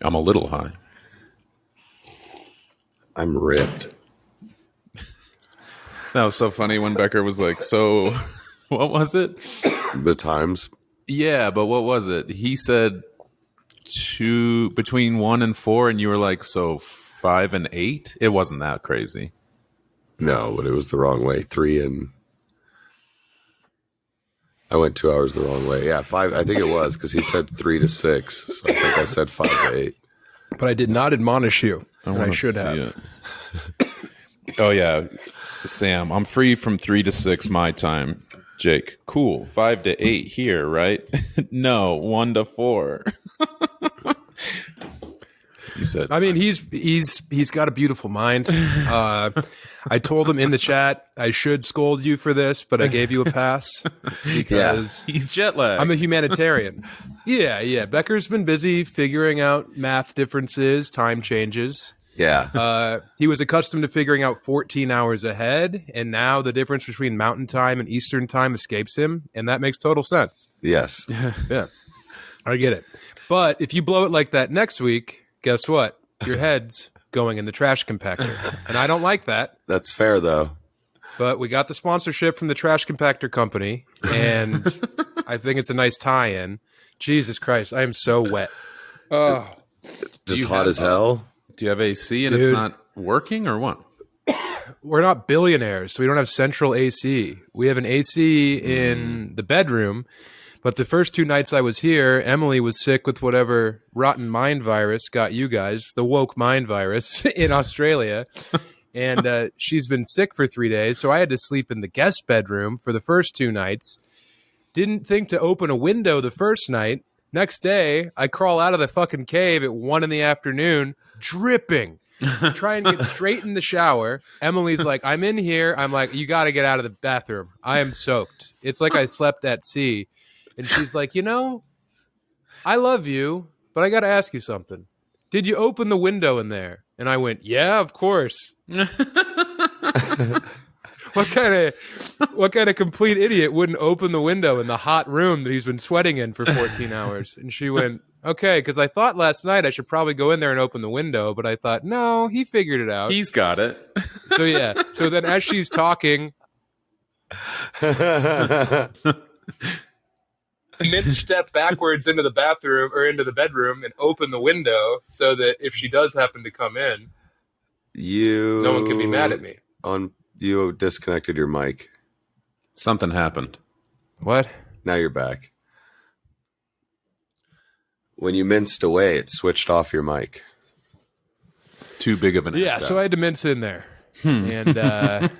I'm a little high. I'm ripped. That was so funny when Becker was like, so what was it? The times. Yeah, but what was it? He said between 1 and 4, and you were like, so 5 and 8? It wasn't that crazy. No, but it was the wrong way. 3 and... I went 2 hours the wrong way. Yeah, 5. I think it was because he said 3 to 6. So I think I said 5 to 8. But I did not admonish you. I should have. Oh, yeah. Sam, I'm free from 3 to 6 my time. Jake, cool. 5 to 8 here, right? No, 1 to 4. You said. I mean, he's got a beautiful mind. I told him in the chat I should scold you for this, but I gave you a pass because he's jet lagged. I'm a humanitarian. Yeah. Becker's been busy figuring out math differences, time changes. Yeah. He was accustomed to figuring out 14 hours ahead, and now the difference between Mountain Time and Eastern Time escapes him, and that makes total sense. Yes. Yeah, I get it. But if you blow it like that next week, guess what? Your head's going in the trash compactor, and I don't like that. That's fair, though. But we got the sponsorship from the trash compactor company, and I think it's a nice tie-in. Jesus Christ, I am so wet. Oh, Just hot as hell. Do you have AC and it's not working or what? We're not billionaires, so we don't have central AC. We have an AC in the bedroom, but the first 2 nights I was here, Emily was sick with whatever rotten mind virus got you guys, the woke mind virus in Australia, and she's been sick for 3 days, so I had to sleep in the guest bedroom for the first 2 nights. Didn't think to open a window the first night. Next day, I crawl out of the fucking cave at 1 p.m, dripping. Try and get straight in the shower. Emily's like, I'm in here. I'm like, you got to get out of the bathroom. I am soaked. It's like I slept at sea. And she's like, I love you, but I got to ask you something. Did you open the window in there? And I went, yeah, of course. What kind of complete idiot wouldn't open the window in the hot room that he's been sweating in for 14 hours? And she went, okay, because I thought last night I should probably go in there and open the window, but I thought, no, he figured it out. He's got it. So yeah. So then as she's talking, mid-step backwards into the bathroom or into the bedroom and open the window so that if she does happen to come in, no one can be mad at me. You disconnected your mic. Something happened. What? Now you're back. When you minced away, it switched off your mic. Too big of an Yeah, so I had to mince in there. And that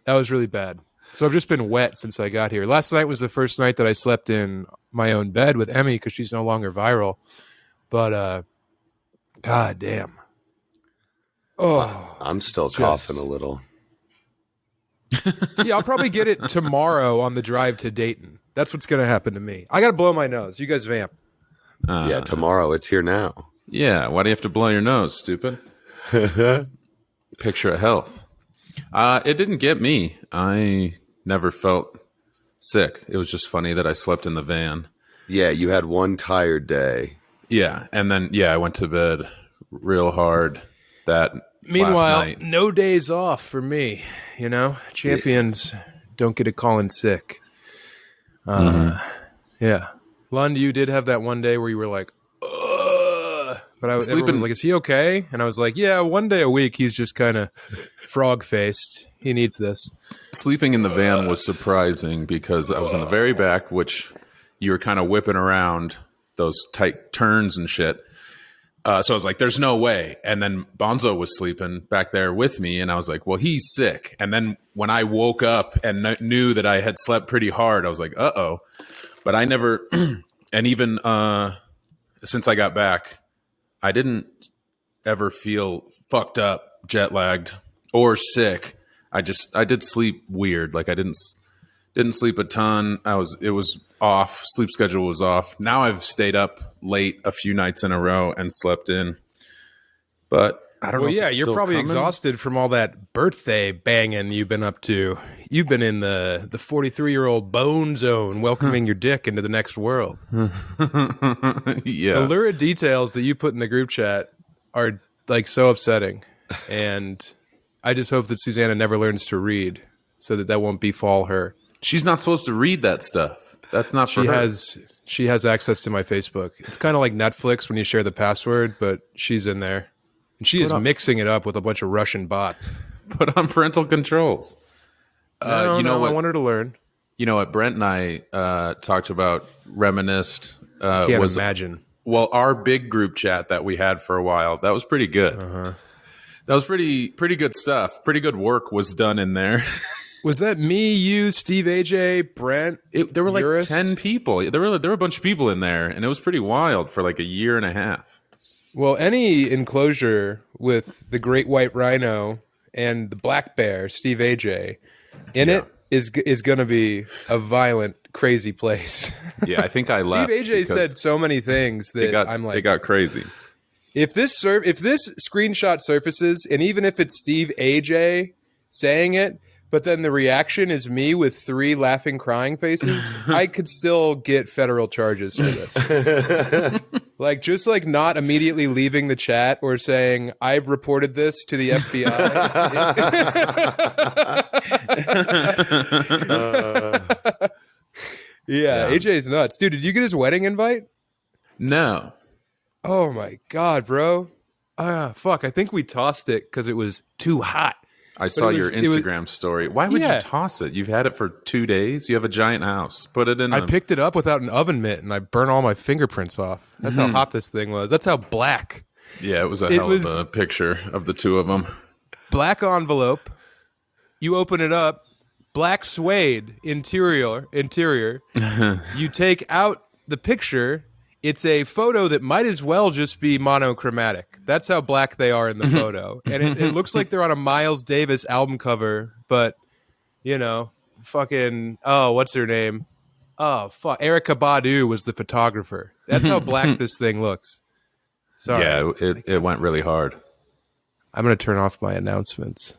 was really bad. So I've just been wet since I got here. Last night was the first night that I slept in my own bed with Emmy because she's no longer viral. But, god damn. Oh, I'm still coughing a little. Yeah, I'll probably get it tomorrow on the drive to Dayton. That's what's going to happen to me. I got to blow my nose. You guys vamp. Yeah, tomorrow. It's here now. Yeah, why do you have to blow your nose, stupid? Picture of health. It didn't get me. I never felt sick. It was just funny that I slept in the van. Yeah, you had one tired day. Yeah, and then, I went to bed real hard Meanwhile, last night. No days off for me. Champions don't get a call in sick. Yeah. Lund, you did have that one day where you were like, ugh. But everyone was like, is he okay? And I was like, yeah, one day a week, he's just kind of frog-faced. He needs this. Sleeping in the van was surprising because I was in the very back, which you were kind of whipping around those tight turns and shit. So I was like, there's no way. And then Bonzo was sleeping back there with me. And I was like, well, he's sick. And then when I woke up and knew that I had slept pretty hard, I was like, uh-oh. But I never, and even since I got back, I didn't ever feel fucked up, jet lagged, or sick. I did sleep weird. Like I didn't sleep a ton. It was off. Sleep schedule was off. Now I've stayed up late a few nights in a row and slept in. But I don't know. Well, if yeah, it's you're still probably coming. exhausted from all that birthday banging you've been up to. You've been in the 43-year-old bone zone, welcoming your dick into the next world. The Yeah. lurid details that you put in the group chat are like so upsetting, and I just hope that Susanna never learns to read, so that won't befall her. She's not supposed to read that stuff. That's not for her. She has access to my Facebook. It's kind of like Netflix when you share the password, but she's in there. And she is mixing it up with a bunch of Russian bots. Put on parental controls. I want her to learn. You know what? Brent and I talked about reminisced. Can't imagine. Well, our big group chat that we had for a while, that was pretty good. That was pretty good stuff. Pretty good work was done in there. Was that me, you, Steve, AJ, Brent? There were like Eurus? 10 people. There were a bunch of people in there, and it was pretty wild for like a year and a half. Well, any enclosure with the great white rhino and the black bear, Steve AJ, in it is going to be a violent, crazy place. Yeah, I think I left. Steve AJ said so many things that I'm like, it got crazy. If this screenshot surfaces, and even if it's Steve AJ saying it, but then the reaction is me with 3 laughing, crying faces, I could still get federal charges for this. Just not immediately leaving the chat or saying, I've reported this to the FBI. Yeah, AJ's nuts. Dude, did you get his wedding invite? No. Oh my God, bro. Fuck. I think we tossed it because it was too hot. I saw your Instagram story. Why would you toss it? You've had it for 2 days. You have a giant house. Put it in. I picked it up without an oven mitt, and I burnt all my fingerprints off. That's how hot this thing was. That's how black. Yeah, it was a hell of a picture of the two of them. Black envelope. You open it up. Black suede interior. You take out the picture. It's a photo that might as well just be monochromatic. That's how black they are in the photo. And it looks like they're on a Miles Davis album cover, but, fucking, what's her name? Oh, fuck. Erykah Badu was the photographer. That's how black this thing looks. Sorry. Yeah, it went really hard. I'm going to turn off my announcements.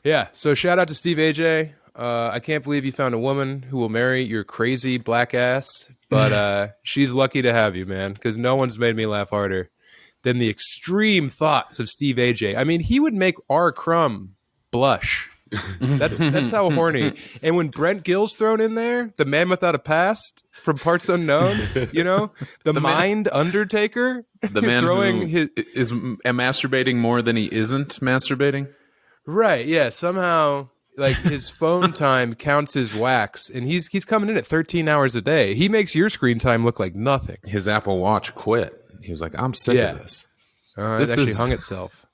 Yeah, so shout out to Steve AJ. I can't believe you found a woman who will marry your crazy black ass, but she's lucky to have you, man, because no one's made me laugh harder than the extreme thoughts of Steve AJ. I mean, he would make R. Crumb blush. That's how horny. And when Brent Gill's thrown in there, the man without a past from Parts Unknown, the Mind Undertaker, the man throwing who is masturbating more than he isn't masturbating. Right? Yeah. Somehow, like his phone time counts his wax, and he's coming in at 13 hours a day. He makes your screen time look like nothing. His Apple Watch quit. He was like, "I'm sick of this." It actually hung itself.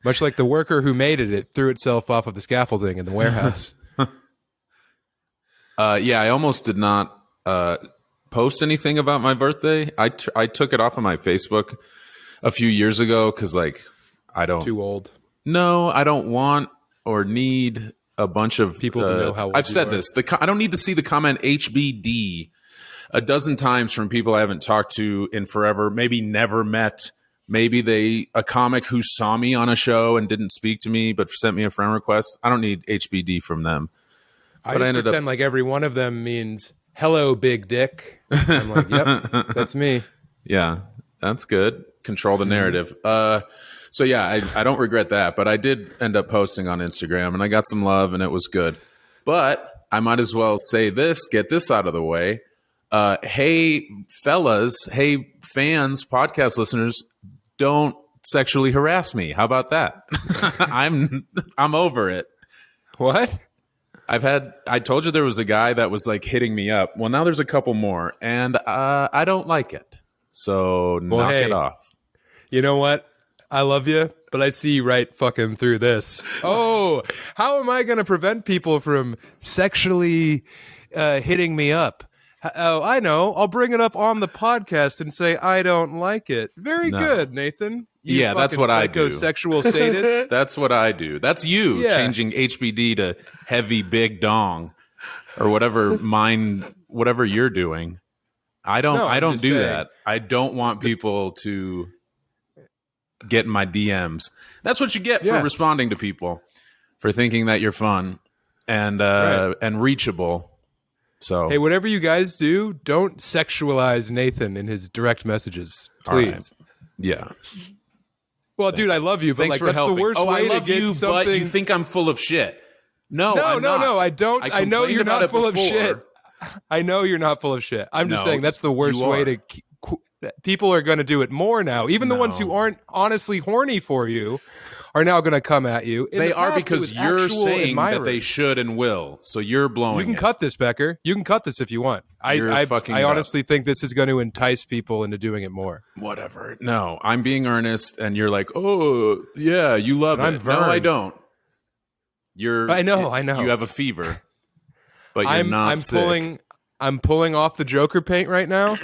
Much like the worker who made it threw itself off of the scaffolding in the warehouse. I almost did not post anything about my birthday. I took it off of my Facebook a few years ago because, I don't... Too old. No, I don't want or need a bunch of... people to know how old I've said you are. this. I don't need to see the comment HBD a dozen times from people I haven't talked to in forever, maybe never met. Maybe a comic who saw me on a show and didn't speak to me, but sent me a friend request. I don't need HBD from them. I just pretend like every one of them means, hello, big dick. I'm like, yep, that's me. Yeah, that's good. Control the narrative. So yeah, I don't regret that, but I did end up posting on Instagram and I got some love and it was good. But I might as well say this, get this out of the way. Hey, fellas, hey, fans, podcast listeners, don't sexually harass me. How about that? I'm over it. What? I told you there was a guy that was hitting me up. Well, now there's a couple more and I don't like it. So knock it off. You know what? I love you, but I see right fucking through this. Oh, how am I going to prevent people from sexually hitting me up? Oh, I know. I'll bring it up on the podcast and say I don't like it. Very good, Nathan. Yeah, that's what I do. Psychosexual sadist. That's what I do. That's you changing HBD to heavy big dong or whatever you're doing. I don't do that. I don't want people to get in my DMs. That's what you get for responding to people, for thinking that you're fun and reachable. So hey, whatever you guys do, don't sexualize Nathan in his direct messages, please. Right. Yeah. Well, dude, I love you, but Thanks like for that's helping. the worst way I love to get you, something. but you think I'm full of shit. No, no, I'm not. I don't. I know complained you're about not it full of before. shit. I know you're not full of shit. I'm just No, saying that's the worst you way are. to. People are going to do it more now. Even the ones who aren't honestly horny for you are now going to come at you. In They the are past, it because was you're actual saying that admirers. they should and will. So you're blowing You can it. cut this, Becker. You can cut this if you want. You're fucking I it up. honestly think this is going to entice people into doing it more. Whatever. No, I'm being earnest, and you're like, oh, yeah, you love And it. I'm No, I Vern. don't. I know. You have a fever, but you're not I'm sick. I'm pulling off the Joker paint right now.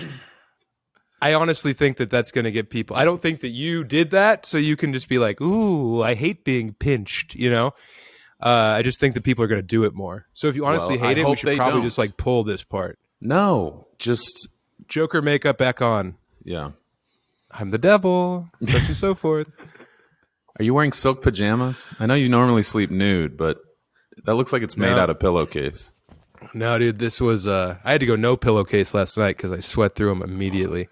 I honestly think that that's going to get people. I don't think that you did that, so you can just be like, "Ooh, I hate being pinched." You know, I just think that people are going to do it more. So if you honestly Well, I hate it, we hope should they probably don't. just like pull this part. No, just, Joker makeup back on. yeah. I'm the devil, such and so forth. Are you wearing silk pajamas? I know you normally sleep nude, but that looks like it's made No. out of pillowcase. No, dude, this was. I had to go no pillowcase last night because I sweat through them immediately.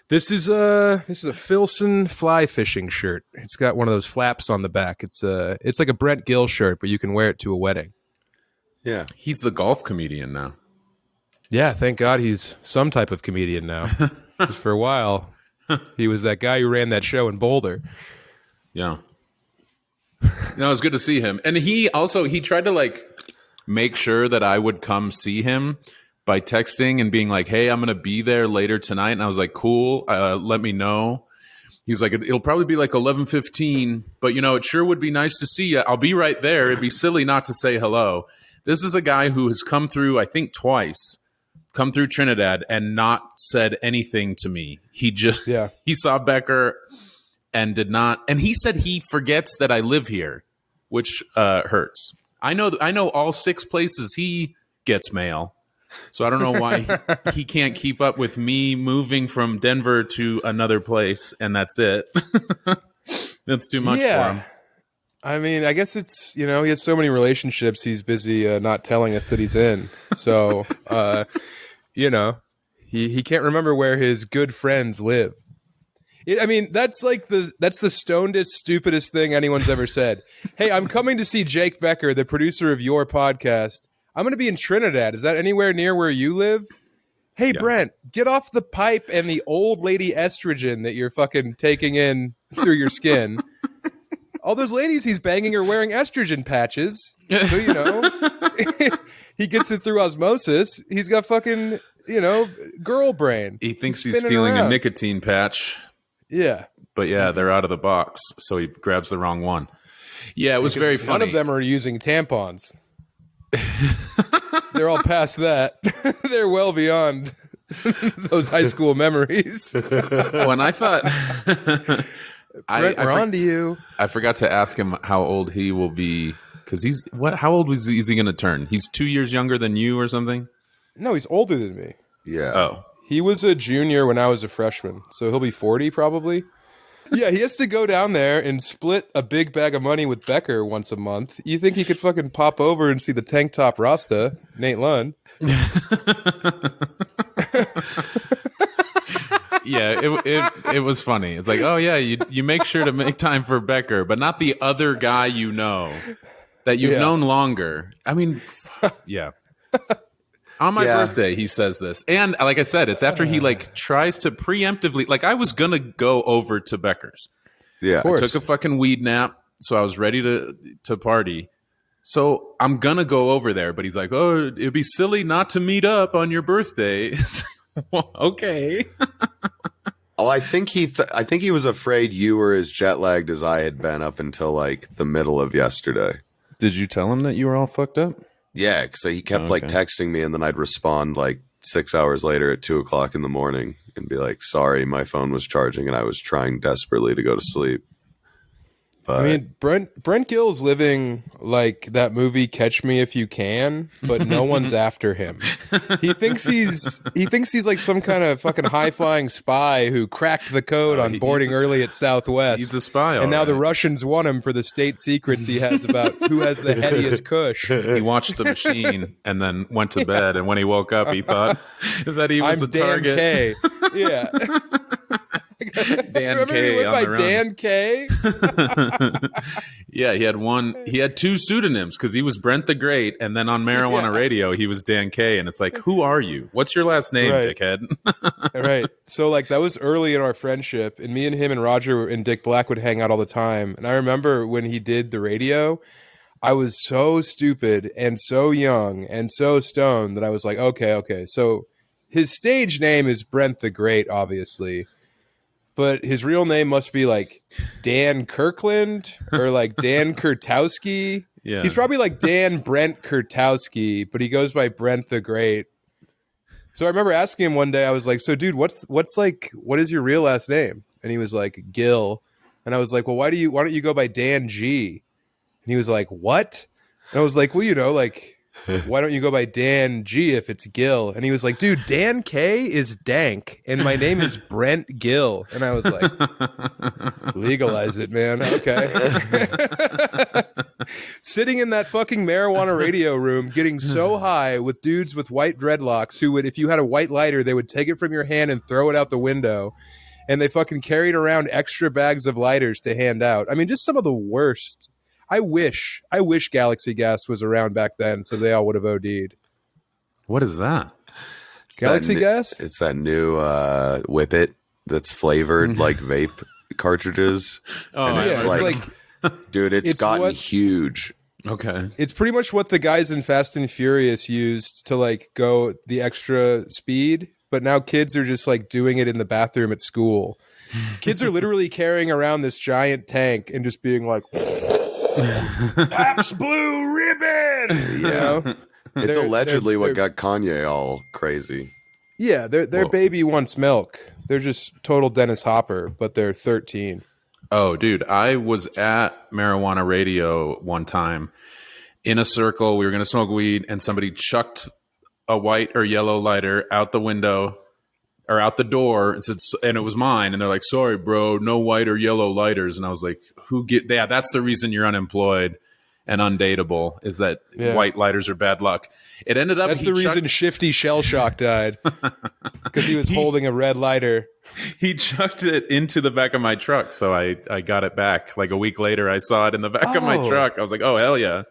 This is a Filson fly fishing shirt. It's got one of those flaps on the back. It's like a Brent Gill shirt, but you can wear it to a wedding. Yeah. He's the golf comedian now. Yeah, thank God he's some type of comedian now. Because for a while, he was that guy who ran that show in Boulder. Yeah. No, it was good to see him. And he tried to like make sure that I would come see him by texting and being like, hey, I'm going to be there later tonight. And I was like, cool, let me know. He's like, it'll probably be like 11:15, but it sure would be nice to see you. I'll be right there. It'd be silly not to say hello. This is a guy who has come through, I think twice, come through Trinidad and not said anything to me. He just, he saw Becker and did not. And he said he forgets that I live here, which hurts. I know all 6 places he gets mail. So I don't know why he can't keep up with me moving from Denver to another place, and that's it. That's too much for him. I mean, I guess it's, he has so many relationships he's busy not telling us that he's in. So, he can't remember where his good friends live. That's like that's the stonedest, stupidest thing anyone's ever said. Hey, I'm coming to see Jake Becker, the producer of your podcast. I'm going to be in Trinidad. Is that anywhere near where you live? Hey, Brent, get off the pipe and the old lady estrogen that you're fucking taking in through your skin. All those ladies he's banging are wearing estrogen patches. So, he gets it through osmosis. He's got fucking, girl brain. He thinks he's stealing a nicotine patch. Yeah. But they're out of the box, so he grabs the wrong one. Yeah, it was very funny. None of them are using tampons. They're all past that. They're well beyond those high school memories. When I thought... Brent, we're on to you. I forgot to ask him how old he will be, because how old is he going to turn? He's 2 years younger than you or something? No, he's older than me. Yeah. Oh. He was a junior when I was a freshman, so he'll be 40 probably. Yeah, he has to go down there and split a big bag of money with Becker once a month. You think he could fucking pop over and see the Tank Top Rasta, Nate Lund? Yeah, it was funny. It's like, oh yeah, you make sure to make time for Becker, but not the other guy that you've known longer. I mean, yeah. On my birthday, he says this. And like I said, it's after he like tries to preemptively, like I was going to go over to Becker's. Yeah. I took a fucking weed nap, so I was ready to party. So I'm going to go over there, but he's like, oh, it'd be silly not to meet up on your birthday. Well, okay. I think he was afraid you were as jet lagged as I had been up until like the middle of yesterday. Did you tell him that you were all fucked up? Yeah, because he kept like texting me, and then I'd respond like 6 hours later at 2:00 in the morning and be like, "Sorry, my phone was charging, and I was trying desperately to go to sleep." But I mean, Brent Gill's living like that movie Catch Me If You Can, but no one's after him. He thinks he's like some kind of fucking high flying spy who cracked the code on boarding early at Southwest. He's a spy, and now the right. Russians want him for the state secrets he has about who has the headiest kush. He watched The Machine and then went to bed, and when he woke up, he thought that he was I'm a target. Dan K. Yeah. Dan Remember K he went on by the run. Dan K? Yeah, he had two pseudonyms because he was Brent the Great, and then on Marijuana Radio he was Dan K. And it's like, who are you? What's your last name, Right. dickhead? Right. So like that was early in our friendship, and me and him and Roger and Dick Black would hang out all the time. And I remember when he did the radio, I was so stupid and so young and so stoned that I was like, okay. So his stage name is Brent the Great, obviously. But his real name must be like Dan Kirkland or like Dan Kurtowski. Yeah. He's probably like Dan Brent Kurtowski, but he goes by Brent the Great. So I remember asking him one day, I was like, so dude, what is your real last name? And he was like, Gill. And I was like, well, why don't you go by Dan G? And he was like, what? And I was like, well, like, why don't you go by Dan G if it's Gill? And he was like, dude, Dan K is Dank, and my name is Brent Gill. And I was like, legalize it, man. Okay. Sitting in that fucking marijuana radio room, getting so high with dudes with white dreadlocks who would, if you had a white lighter, they would take it from your hand and throw it out the window. And they fucking carried around extra bags of lighters to hand out. I mean, just some of the worst. I wish Galaxy Gas was around back then, so they all would have OD'd. What is that? Galaxy Gas? It's that new Whippet that's flavored like vape cartridges. Oh, and yeah, it's like dude, it's gotten what- huge. Okay. it's pretty much what the guys in Fast and Furious used to like go the extra speed, but now kids are just like doing it in the bathroom at school. Kids are literally carrying around this giant tank and just being like, Pabst Blue Ribbon, you know? It's allegedly what they're- got Kanye all crazy. Yeah, their Whoa. baby wants milk. They're just total Dennis Hopper, but they're 13. Oh, dude, I was at Marijuana Radio one time in a circle. We were going to smoke weed, and somebody chucked a white or yellow lighter out the window or out the door and said, and it was mine. And they're like, sorry, bro, no white or yellow lighters. And I was like, yeah, that's the reason you're unemployed and undateable, is that white lighters are bad luck. It ended up, That's the reason Shifty Shell Shock died, because he was holding a red lighter. he chucked it into the back of my truck. So I got it back. Like a week later, I saw it in the back of my truck. I was like, oh, hell yeah.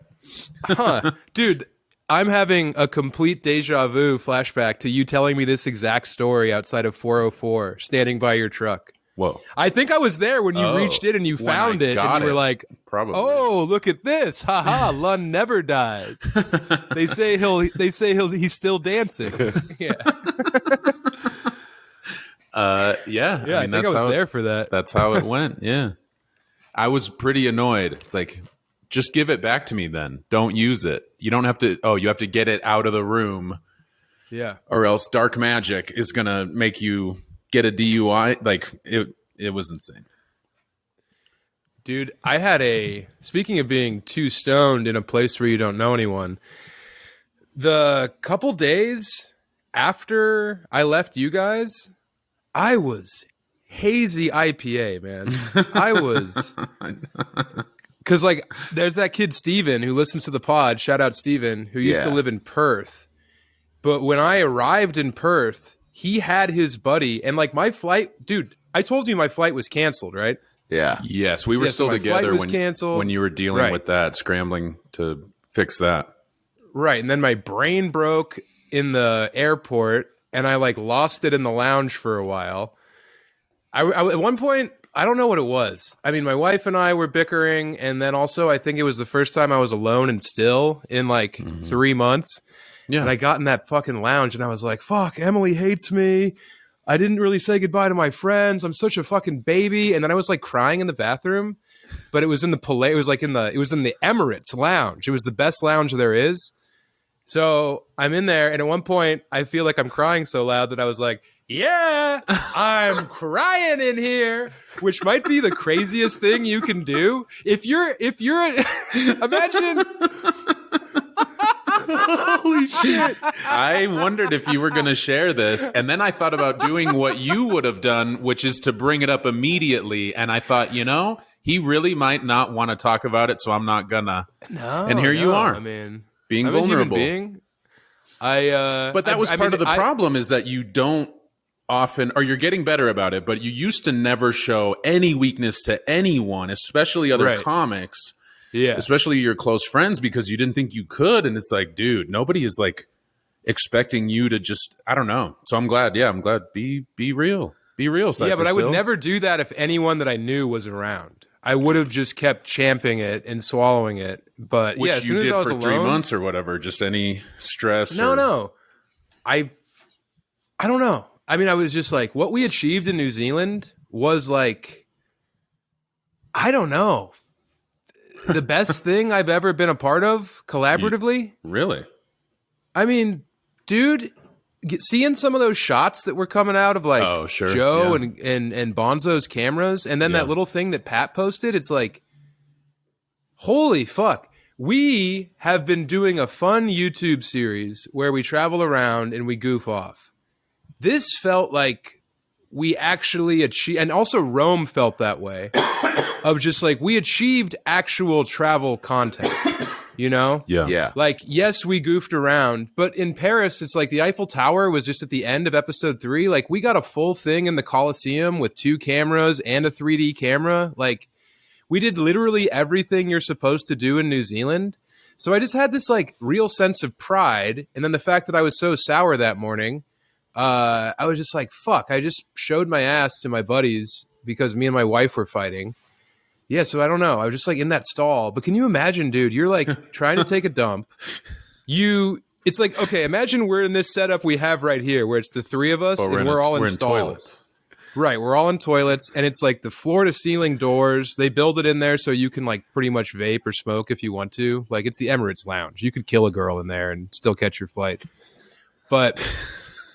Huh. Dude, I'm having a complete deja vu flashback to you telling me this exact story outside of 404, standing by your truck. Whoa. I think I was there when you reached in and you when I found it, got and you were it. like, Probably. "Oh, look at this! Haha, Lund never dies." They say he's still dancing. Yeah, Yeah. I think I was there for that. That's how it went. Yeah. I was pretty annoyed. It's like, just give it back to me then. Don't use it. You don't have to. Oh, you have to get it out of the room, Yeah, or else dark magic is going to make you get a DUI. Like, it was insane. dude. I had speaking of being too stoned in a place where you don't know anyone, the couple days after I left you guys, I was hazy IPA, man. I was, because like there's that kid Steven who listens to the pod. Shout out Steven, who used to live in Perth. But when I arrived in Perth, he had his buddy, and like my flight, dude, I told you my flight was canceled, right? Yeah. Yes, we were Yeah, so still my flight together was canceled. when you were dealing Right. with that, scrambling to fix that. Right. And then my brain broke in the airport, and I like lost it in the lounge for a while. I at one point, I don't know what it was. I mean, my wife and I were bickering, and then also I think it was the first time I was alone and still in like 3 months. Yeah. And I got in that fucking lounge, and I was like, fuck, Emily hates me. I didn't really say goodbye to my friends. I'm such a fucking baby. And then I was like crying in the bathroom, but it was in the it was like in the Emirates lounge. It was the best lounge there is. So I'm in there, and at one point I feel like I'm crying so loud that I was like, yeah, I'm crying in here, which might be the craziest thing you can do. If you're imagine. Holy shit. I wondered if you were going to share this, and then I thought about doing what you would have done, which is to bring it up immediately. And I thought, he really might not want to talk about it, so I'm not gonna. No, and here you are. I mean, being I'm vulnerable. A human being. But that was part of the problem is that you don't often, or you're getting better about it, but you used to never show any weakness to anyone, especially other comics. Yeah. Especially your close friends, because you didn't think you could. And it's like, dude, nobody is like expecting you to just, I don't know. So I'm glad. Yeah, I'm glad. Be real. Be real. Yeah, but I would never do that if anyone that I knew was around. I would have just kept champing it and swallowing it. But which yeah, as you soon did as I was for alone, 3 months or whatever, just any stress. No. I don't know. I mean, I was just like, what we achieved in New Zealand was like, I don't know, the best thing I've ever been a part of collaboratively. Really? I mean, dude, seeing some of those shots that were coming out of like Joe and Bonzo's cameras, and then that little thing that Pat posted, it's like, holy fuck. We have been doing a fun YouTube series where we travel around and we goof off. This felt like we actually achieved, and also Rome felt that way, of just like we achieved actual travel content, Yeah. Like, yes, we goofed around, but in Paris, it's like the Eiffel Tower was just at the end of episode 3. Like, we got a full thing in the Colosseum with 2 cameras and a 3D camera. Like, we did literally everything you're supposed to do in New Zealand. So I just had this like real sense of pride. And then the fact that I was so sour that morning, I was just like, fuck, I just showed my ass to my buddies because me and my wife were fighting. Yeah, so I don't know. I was just like in that stall. But can you imagine, dude, you're like trying to take a dump. It's like, okay, imagine we're in this setup we have right here where it's the 3 of us and we're all in stalls. Toilets. Right, we're all in toilets, and it's like the floor-to-ceiling doors. They build it in there so you can like pretty much vape or smoke if you want to. Like, it's the Emirates Lounge. You could kill a girl in there and still catch your flight. But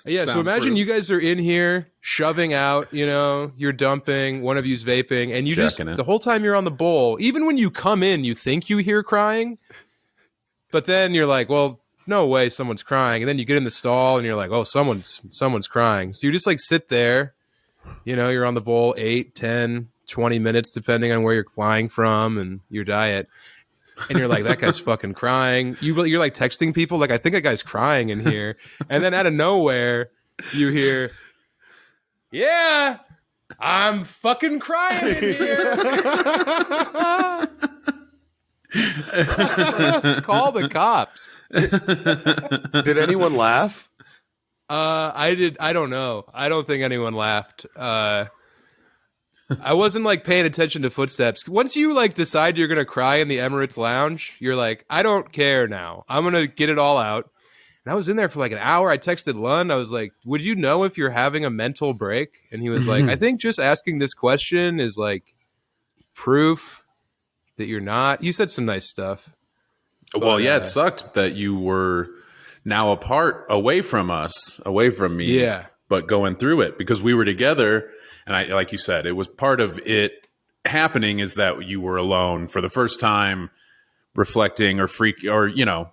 yeah, so imagine you guys are in here shoving out, you're dumping, one of you's vaping, and you the whole time you're on the bowl, even when you come in, you think you hear crying, but then you're like, well, no way, someone's crying. And then you get in the stall and you're like, oh, someone's crying. So you just like sit there. You're on the bowl 8, 10, 20 minutes, depending on where you're flying from and your diet. And you're like, that guy's fucking crying. You're like texting people, like, I think a guy's crying in here. And then out of nowhere, you hear, yeah, I'm fucking crying in here. Call the cops. Did anyone laugh? I did. I don't know. I don't think anyone laughed. I wasn't like paying attention to footsteps. Once you like decide you're going to cry in the Emirates Lounge, you're like, I don't care now. I'm going to get it all out. And I was in there for like an hour. I texted Lund. I was like, would you know if you're having a mental break? And he was like, I think just asking this question is like proof that you're not. You said some nice stuff. Well, yeah, it sucked that you were now apart, away from us, away from me. Yeah. But going through it because we were together. And I, like you said, it was part of it happening is that you were alone for the first time, reflecting or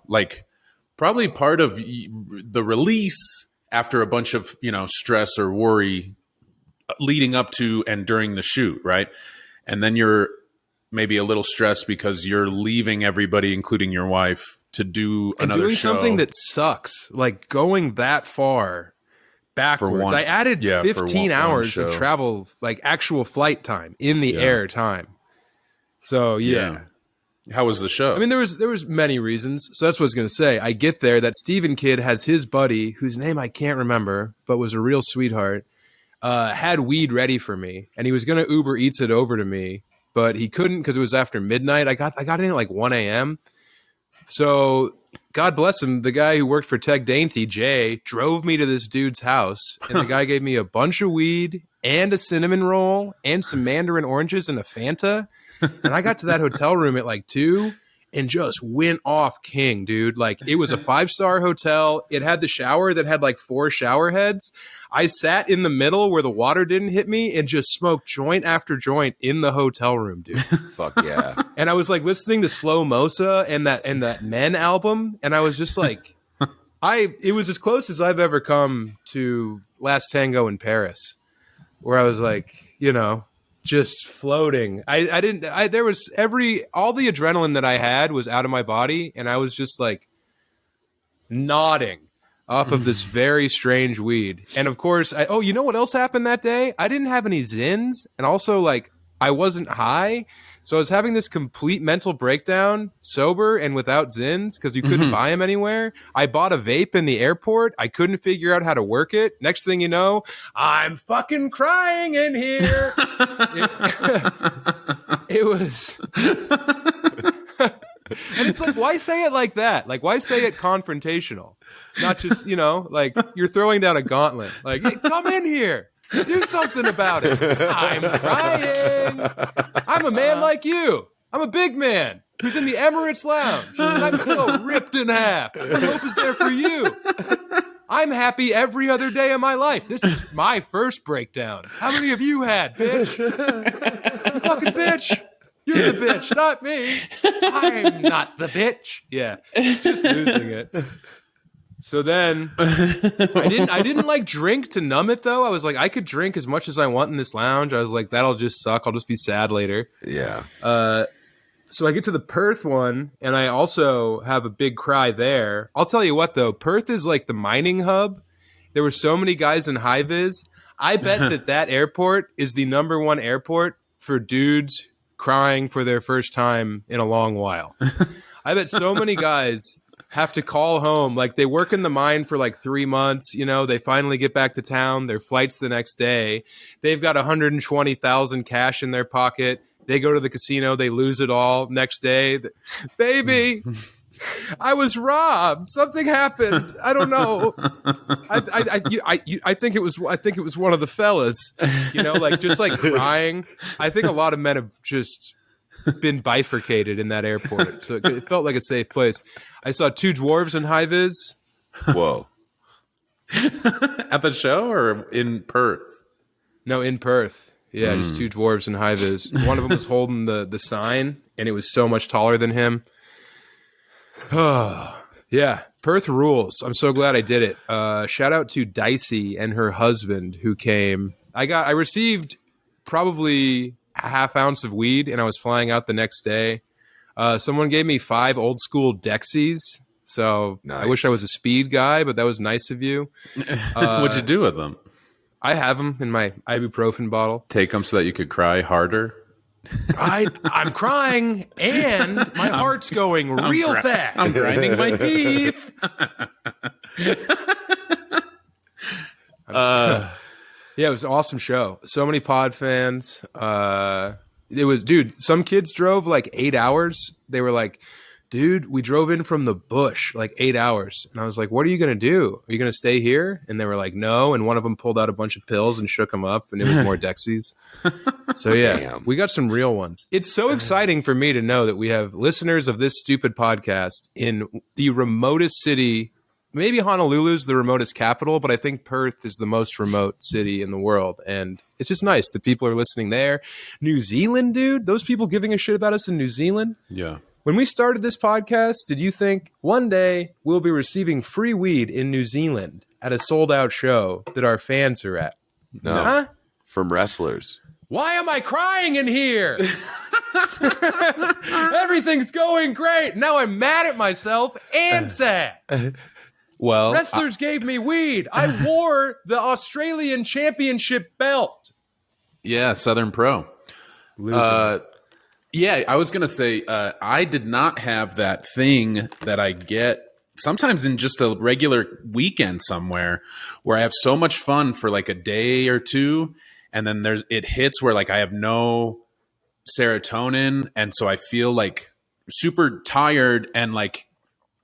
like probably part of the release after a bunch of, stress or worry leading up to and during the shoot. Right. And then you're maybe a little stressed because you're leaving everybody, including your wife, to do another doing show. Something that sucks, like going that far backwards. I added 15 hours of travel, like actual flight time in the air time. So yeah. How was the show? I mean, there was many reasons. So that's what I was going to say. I get there. That Steven kid has his buddy, whose name I can't remember, but was a real sweetheart, had weed ready for me, and he was going to Uber Eats it over to me, but he couldn't because it was after midnight. I got in at like 1 a.m. So God bless him. The guy who worked for Tech Dainty, Jay, drove me to this dude's house, and the guy gave me a bunch of weed and a cinnamon roll and some mandarin oranges and a Fanta. And I got to that hotel room at like 2, and just went off king, dude. Like, it was a 5-star hotel. It had the shower that had like 4 shower heads. I sat in the middle where the water didn't hit me and just smoked joint after joint in the hotel room, dude. Fuck yeah. And I was like listening to Slow Mosa and that Men album, and I was just like, it was as close as I've ever come to Last Tango in Paris, where I was like, you know, just floating. All the adrenaline that I had was out of my body, and I was just like nodding off of this very strange weed. And of course, you know what else happened that day? I didn't have any Zins, and also like I wasn't high. So I was having this complete mental breakdown, sober and without Zins, because you couldn't buy them anywhere. I bought a vape in the airport. I couldn't figure out how to work it. Next thing you know, I'm fucking crying in here. It was... And it's like, why say it like that? Like, why say it confrontational? Not just, you know, like you're throwing down a gauntlet. Like, hey, come in here. Do something about it. I'm crying. I'm a man like you. I'm a big man who's in the Emirates Lounge. I'm still ripped in half. The hope is there for you. I'm happy every other day of my life. This is my first breakdown. How many of you had, bitch? You fucking bitch. You're the bitch, not me. I'm not the bitch. Yeah, just losing it. So then I didn't like drink to numb it though. I was like, I could drink as much as I want in this lounge. I was like, that'll just suck. I'll just be sad later. Yeah. So I get to the Perth one, and I also have a big cry there. I'll tell you what though, Perth is like the mining hub. There were so many guys in high vis. I bet that airport is the #1 airport for dudes crying for their first time in a long while. I bet so many guys have to call home. Like, they work in the mine for like 3 months. You know, they finally get back to town. Their flight's the next day. They've got 120,000 cash in their pocket. They go to the casino. They lose it all. Next day, baby, I was robbed. Something happened. I don't know. I think it was one of the fellas. You know, like just like crying. I think a lot of men have just been bifurcated in that airport, so it felt like a safe place. I saw 2 dwarves in high vis. Whoa. At the show or in Perth? No, in Perth. Yeah, just 2 dwarves in high vis. One of them was holding the sign, and it was so much taller than him. Oh, yeah. Perth rules. I'm so glad I did it. Shout out to Dicey and her husband who came. I received probably a half ounce of weed, and I was flying out the next day. Someone gave me 5 old school Dexies. So nice. I wish I was a speed guy, but that was nice of you. What'd you do with them? I have them in my ibuprofen bottle. Take them so that you could cry harder? I'm crying, and my heart's going real fast. I'm grinding my teeth. Yeah, it was an awesome show. So many pod fans. It was, dude, some kids drove like 8 hours. They were like, dude, we drove in from the bush like 8 hours. And I was like, what are you going to do? Are you going to stay here? And they were like, no. And one of them pulled out a bunch of pills and shook them up, and it was more Dexies. So yeah, damn. We got some real ones. It's so exciting for me to know that we have listeners of this stupid podcast in the remotest city. Maybe Honolulu's the remotest capital, but I think Perth is the most remote city in the world. And it's just nice that people are listening there. New Zealand, dude, those people giving a shit about us in New Zealand. Yeah. When we started this podcast, did you think one day we'll be receiving free weed in New Zealand at a sold out show that our fans are at? No. Huh? From wrestlers. Why am I crying in here? Everything's going great. Now I'm mad at myself and sad. Well, wrestlers gave me weed. I wore the Australian Championship belt. Yeah, Southern Pro. Yeah, I was going to say, I did not have that thing that I get sometimes in just a regular weekend somewhere where I have so much fun for like a day or two. And then it hits where like I have no serotonin. And so I feel like super tired and like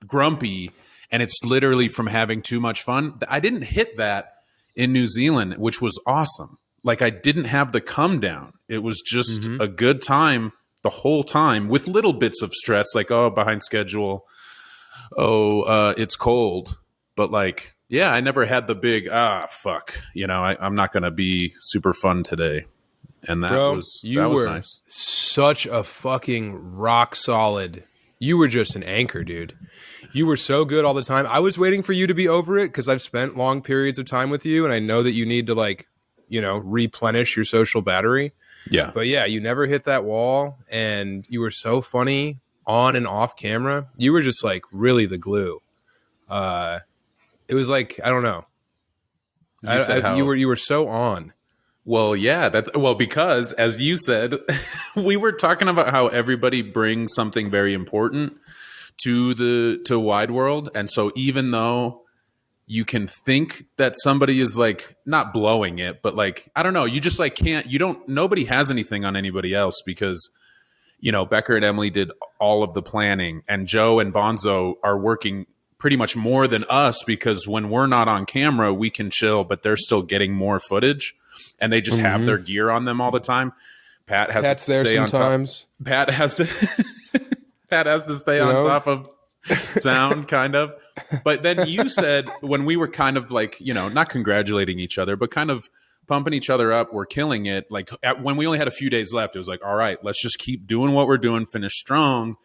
grumpy. And it's literally from having too much fun. I didn't hit that in New Zealand, which was awesome. Like I didn't have the come down. It was just a good time the whole time with little bits of stress, like, oh, behind schedule. Oh, it's cold. But like, yeah, I never had the big, fuck, I'm not going to be super fun today. And that was nice. Such a fucking rock solid. You were just an anchor, dude. You were so good all the time. I was waiting for you to be over it because I've spent long periods of time with you, and I know that you need to replenish your social battery. Yeah. But yeah, you never hit that wall, and you were so funny on and off camera. You were just like really the glue. It was like, I don't know. You were so on. Well, yeah, because as you said, we were talking about how everybody brings something very important to Wide World. And so even though you can think that somebody is like not blowing it, but like, I don't know, you just like nobody has anything on anybody else because, Becker and Emily did all of the planning, and Joe and Bonzo are working pretty much more than us because when we're not on camera, we can chill, but they're still getting more footage. And they just have their gear on them all the time. Pat's to stay sometimes. On top. Pat has to stay on top of sound, kind of. But then you said when we were kind of like, not congratulating each other, but kind of pumping each other up, we're killing it. Like when we only had a few days left, it was like, all right, let's just keep doing what we're doing, finish strong.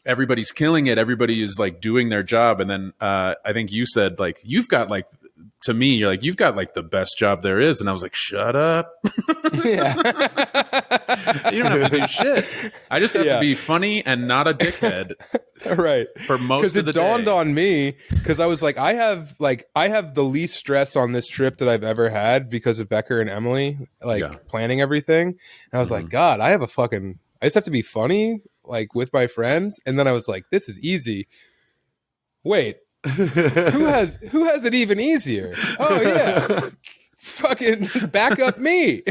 Everybody's killing it. Everybody is like doing their job. And then I think you said like, you've got like, to me, you're like, you've got like the best job there is. And I was like, shut up. Yeah. You don't have to do shit. I just have to be funny and not a dickhead. Right. For most of the day. Because it dawned on me, because I was like, I have the least stress on this trip that I've ever had because of Becker and Emily, planning everything. And I was like, God, I just have to be funny, like with my friends. And then I was like, this is easy. Wait. who has it even easier? Oh yeah, fucking back up me.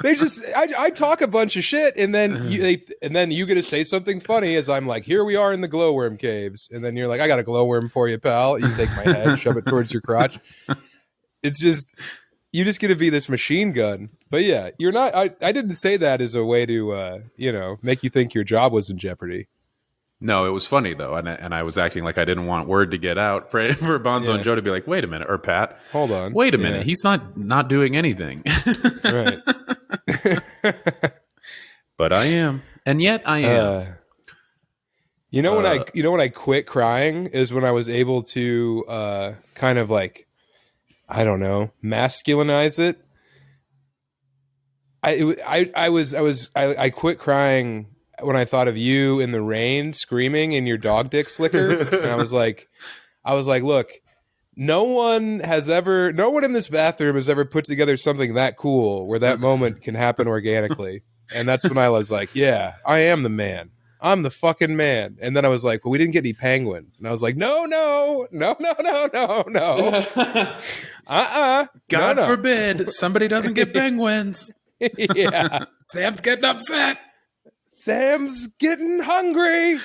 They just I talk a bunch of shit, and then you get to say something funny as I'm like, here we are in the glowworm caves, and then you're like, I got a glowworm for you, pal. You take my head, shove it towards your crotch. It's just you just get to be this machine gun. But yeah, you're not. I didn't say that as a way to make you think your job was in jeopardy. No, it was funny though, and I was acting like I didn't want word to get out for Bonzo and Joe to be like, wait a minute, or Pat, hold on, wait a minute, he's not doing anything, right? But I am, and yet I am. When I quit crying is when I was able to kind of like, I don't know, masculinize it. I quit crying when I thought of you in the rain screaming in your dog dick slicker. And I was like, look, no one in this bathroom has ever put together something that cool where that moment can happen organically. And that's when I was like, yeah, I am the man. I'm the fucking man. And then I was like, but we didn't get any penguins. And I was like, no. God forbid somebody doesn't get penguins. Yeah. Sam's getting upset. Sam's getting hungry.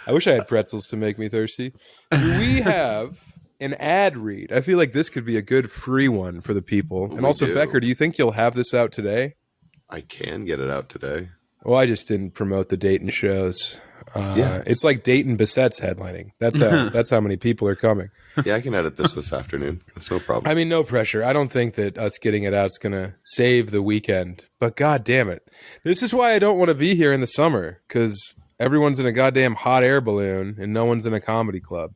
I wish I had pretzels to make me thirsty. Do we have an ad read? I feel like this could be a good free one for the people. And also, Becker, do you think you'll have this out today? I can get it out today. Well, I just didn't promote the Dayton shows. It's like Dayton Bissette's headlining. That's how many people are coming. Yeah, I can edit this afternoon. That's no problem. I mean, no pressure. I don't think that us getting it out is going to save the weekend. But god damn it. This is why I don't want to be here in the summer, because everyone's in a goddamn hot air balloon and no one's in a comedy club.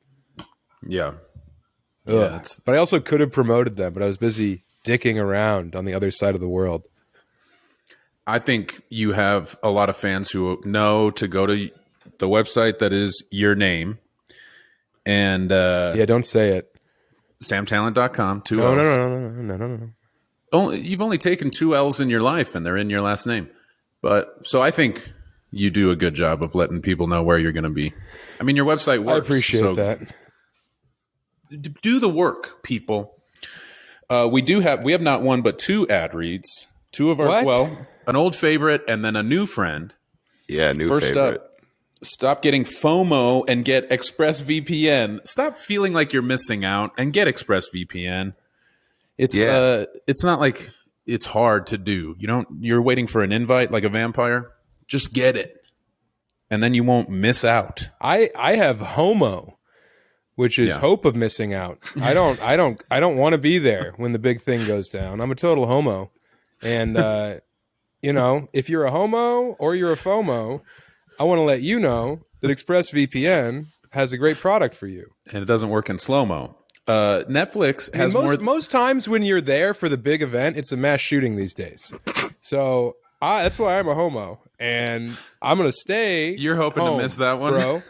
Yeah. But I also could have promoted them, but I was busy dicking around on the other side of the world. I think you have a lot of fans who know to go to the website that is your name. And don't say it. SamTallent.com. Two L's. No. You've only taken 2 L's in your life, and they're in your last name. But so I think you do a good job of letting people know where you're going to be. I mean, your website works. I appreciate that. Do the work, people. We have not one but 2 ad reads. 2 of our an old favorite and then a new friend. Yeah, First favorite. Up, stop getting FOMO and get ExpressVPN. Stop feeling like you're missing out and get ExpressVPN. It's not like it's hard to do. You're waiting for an invite like a vampire. Just get it, and then you won't miss out. I have HOMO, which is hope of missing out. I don't want to be there when the big thing goes down. I'm a total homo. And if you're a homo or you're a FOMO, I want to let you know that ExpressVPN has a great product for you. And it doesn't work in slow-mo. Netflix has most times when you're there for the big event, it's a mass shooting these days. So that's why I'm a homo, and I'm gonna stay. You're hoping home, to miss that one, bro.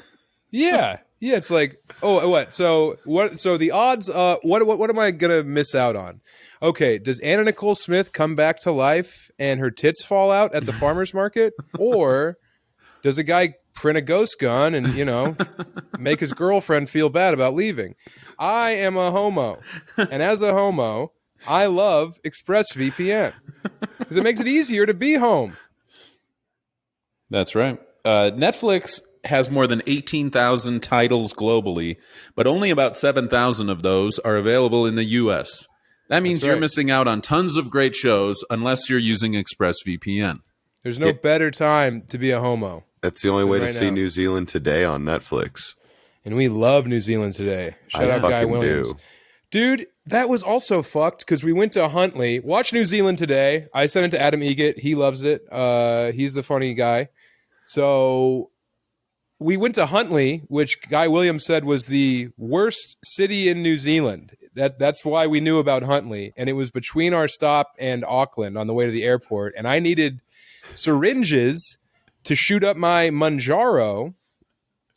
Yeah. It's like, what? So what? So the odds. What am I gonna miss out on? Okay, does Anna Nicole Smith come back to life and her tits fall out at the farmer's market, or does a guy print a ghost gun and make his girlfriend feel bad about leaving? I am a homo, and as a homo, I love ExpressVPN because it makes it easier to be home. That's right. Netflix has more than 18,000 titles globally, but only about 7,000 of those are available in the U.S. That means you're missing out on tons of great shows unless you're using ExpressVPN. There's no better time to be a homo. That's the only way to see New Zealand Today on Netflix. And we love New Zealand Today. Shout out Guy Williams. Dude, that was also fucked because we went to Huntley. Watch New Zealand Today. I sent it to Adam Egget. He loves it. He's the funny guy. So we went to Huntley, which Guy Williams said was the worst city in New Zealand. That's why we knew about Huntley. And it was between our stop and Auckland on the way to the airport. And I needed syringes to shoot up my Manjaro.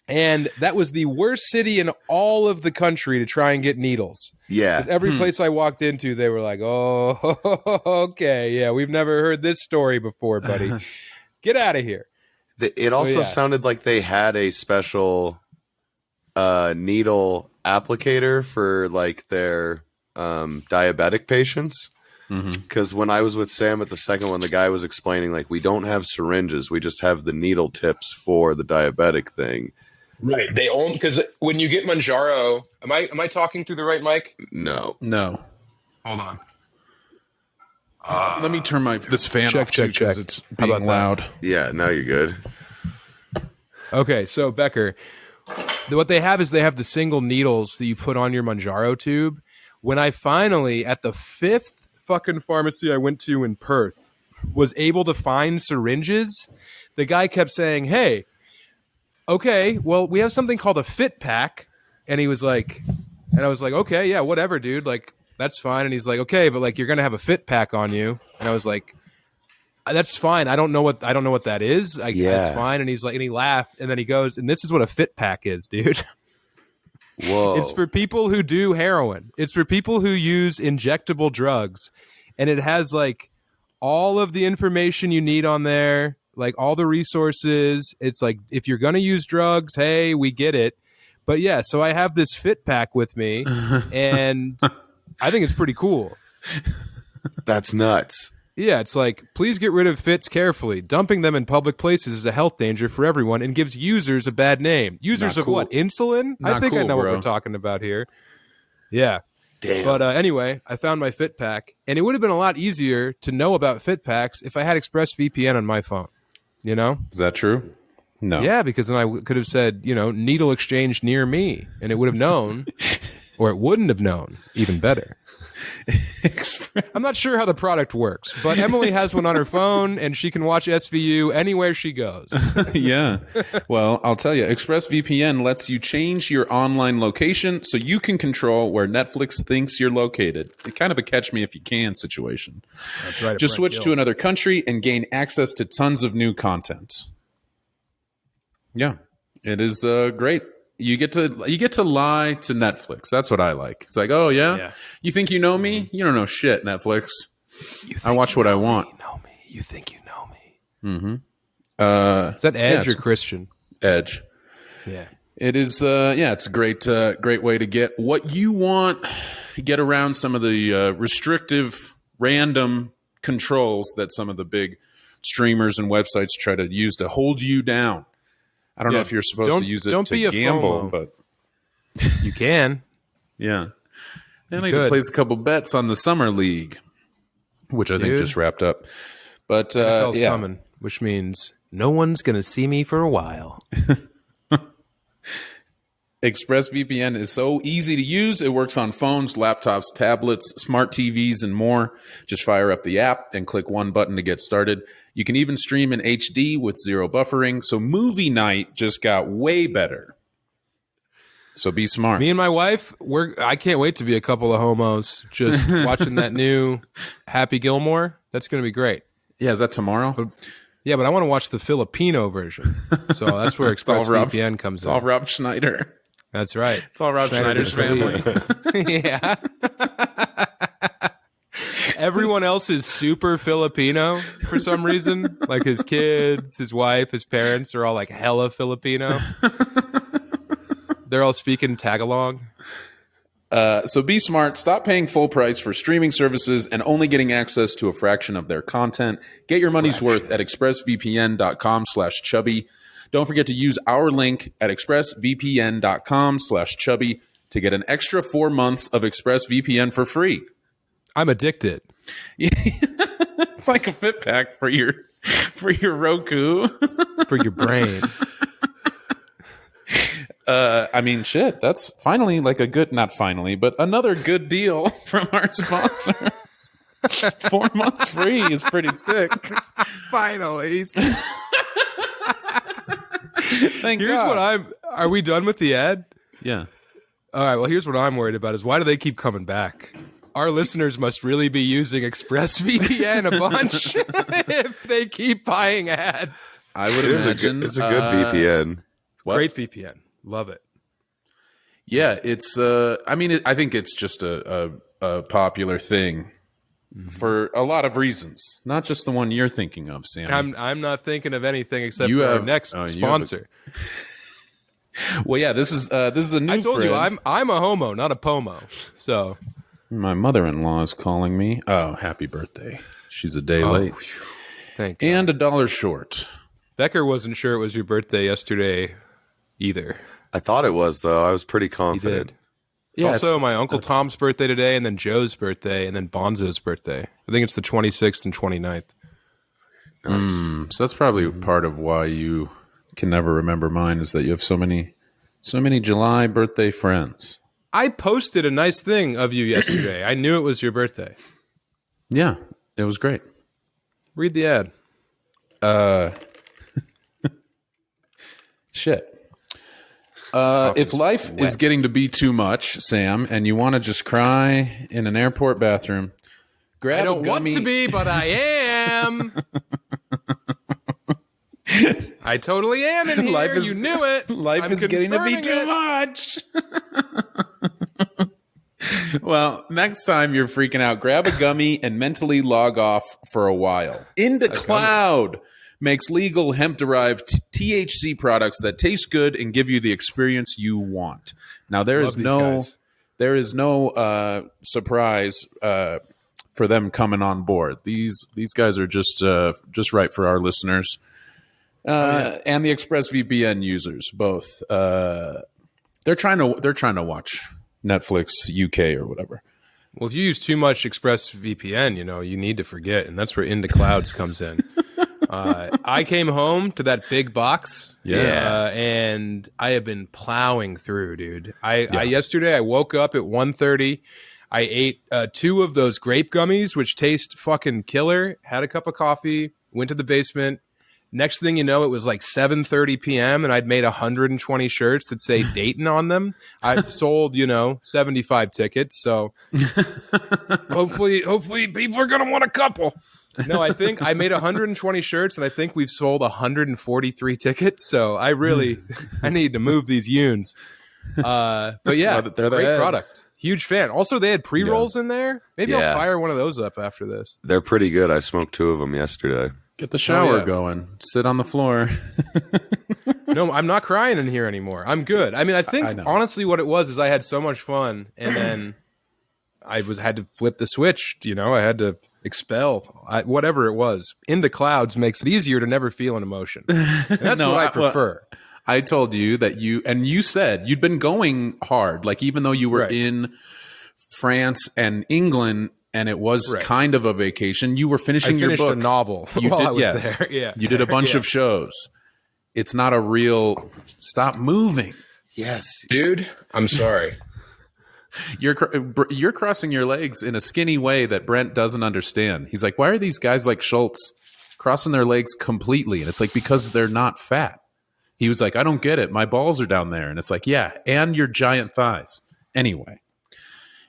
And that was the worst city in all of the country to try and get needles. Yeah. 'Cause every place I walked into, they were like, oh, okay. Yeah, we've never heard this story before, buddy. Get out of here. It also sounded like they had a special needle applicator for like their diabetic patients. Because when I was with Sam at the second one, the guy was explaining like we don't have syringes, we just have the needle tips for the diabetic thing. Right. They own because when you get Manjaro, am I talking through the right mic? No. Hold on. Let me turn this fan off too because it's How being about loud. Yeah, now you're good. Okay, so Becker, what they have is they have the single needles that you put on your Manjaro tube. When I finally, at the 5th fucking pharmacy I went to in Perth, was able to find syringes, the guy kept saying, hey, okay, well, we have something called a Fitpack. And he was like, and I was like, okay, yeah, whatever, dude. Like, that's fine. And he's like, okay, but like, you're going to have a Fitpack on you. And I was like, that's fine. I don't know what that is. That's fine. And he's like, and he laughed. And then he goes, and this is what a Fitpack is, dude. Whoa. It's for people who do heroin. It's for people who use injectable drugs. And it has like all of the information you need on there, like all the resources. It's like, if you're going to use drugs, hey, we get it. But yeah, so I have this Fitpack with me and I think it's pretty cool. That's nuts. Yeah, it's like, please get rid of fits carefully. Dumping them in public places is a health danger for everyone and gives users a bad name. Users of what? Insulin? I think I know what we're talking about here. Yeah. Damn. But anyway, I found my Fitpack, and it would have been a lot easier to know about Fitpacks if I had ExpressVPN on my phone. You know? Is that true? No. Yeah, because then I could have said, needle exchange near me, and it would have known, or it wouldn't have known, even better. I'm not sure how the product works, but Emily has one on her phone and she can watch SVU anywhere she goes. Yeah. Well, I'll tell you, ExpressVPN lets you change your online location so you can control where Netflix thinks you're located. It's kind of a catch me if you can situation. That's right. Just switch to another country and gain access to tons of new content. Yeah. It is great. You get to lie to Netflix. That's what I like. It's like, oh yeah? You think you know me? You don't know shit, Netflix. I watch what I want. You know me. You think you know me. Mm-hmm. Is that Edge or Christian? Edge. Yeah. It is. It's a great way to get what you want. Get around some of the restrictive, random controls that some of the big streamers and websites try to use to hold you down. I don't know if you're supposed to use it to gamble, but you can. Yeah. And he plays a couple bets on the Summer League. which I think just wrapped up. But NFL's coming, which means no one's going to see me for a while. ExpressVPN is so easy to use. It works on phones, laptops, tablets, smart TVs, and more. Just fire up the app and click one button to get started. You can even stream in HD with zero buffering. So movie night just got way better. So be smart. Me and my wife, I can't wait to be a couple of homos just watching that new Happy Gilmore. That's going to be great. Yeah, is that tomorrow? But I want to watch the Filipino version. So that's where ExpressVPN comes in. It's all Rob Schneider. That's right. It's all Rob Schneider's family. Yeah. Everyone else is super Filipino for some reason. Like his kids, his wife, his parents are all like hella Filipino. They're all speaking Tagalog. So be smart. Stop paying full price for streaming services and only getting access to a fraction of their content. Get your money's worth at expressvpn.com/chubby. Don't forget to use our link at expressvpn.com/chubby to get an extra 4 months of ExpressVPN for free. I'm addicted. It's like a Fitpack for your Roku. For your brain. I mean, shit, that's finally like a good, not finally, but another good deal from our sponsors. 4 months free is pretty sick. Finally. Thank God. Are we done with the ad? Yeah. All right, well, here's what I'm worried about is why do they keep coming back? Our listeners must really be using ExpressVPN a bunch if they keep buying ads. I would imagine. It's a good VPN. What? Great VPN. Love it. Yeah, it's. I think it's just a popular thing for a lot of reasons, not just the one you're thinking of, Sam. I'm not thinking of anything except for our next sponsor. Well, yeah, this is a new. I told friend. you I'm a homo, not a pomo. So my mother-in-law is calling me. Oh, happy birthday! She's a day late, thank God. and $1 short. Becker wasn't sure it was your birthday yesterday either. I thought it was, though. I was pretty confident. It's also my Uncle Tom's birthday today, and then Joe's birthday, and then Bonzo's birthday. I think it's the 26th and 29th. Nice. So that's probably part of why you can never remember mine is that you have so many July birthday friends. I posted a nice thing of you yesterday. I knew it was your birthday. Yeah, it was great. Read the ad. Shit. If life is getting to be too much, Sam, and you want to just cry in an airport bathroom, grab I don't a gummy. want to be, but I am. I totally am in here. You knew it. Life is getting to be too much. Well, next time you're freaking out, grab a gummy and mentally log off for a while. Into Cloud makes legal hemp-derived THC products that taste good and give you the experience you want. Now, there is no surprise for them coming on board. These guys are just right for our listeners and the ExpressVPN users both. They're trying to watch Netflix UK or whatever. Well, if you use too much ExpressVPN, you need to forget, and that's where Into Clouds comes in. I came home to that big box, and I have been plowing through, dude. Yesterday I woke up at 1:30. I ate 2 of those grape gummies, which taste fucking killer. Had a cup of coffee, went to the basement. Next thing you know, it was like 7:30 p.m. and I'd made 120 shirts that say Dayton on them. I've sold, 75 tickets. So hopefully people are going to want a couple. No, I think I made 120 shirts and I think we've sold 143 tickets. So I need to move these yuns. But yeah, they're great heads. product. Huge fan. Also, they had pre-rolls in there. Maybe I'll fire one of those up after this. They're pretty good. I smoked 2 of them yesterday. Get the shower going. Sit on the floor. No, I'm not crying in here anymore. I'm good. I mean, I think honestly what it was is I had so much fun and then I had to flip the switch. I had to expel whatever it was. Into Clouds makes it easier to never feel an emotion. And that's what I prefer. I told you that you said you'd been going hard. Like even though you were in France and England and it was Right. kind of a vacation. You were finishing your finished book. a novel You while did, I was yes. there. Yeah. You did a bunch Yeah. of shows. It's not a real stop moving. Yes. Dude, I'm sorry. You're crossing your legs in a skinny way that Brent doesn't understand. He's like, why are these guys like Schultz crossing their legs completely? And it's like, because they're not fat. He was like, I don't get it. My balls are down there. And it's like, yeah, and your giant thighs. Anyway,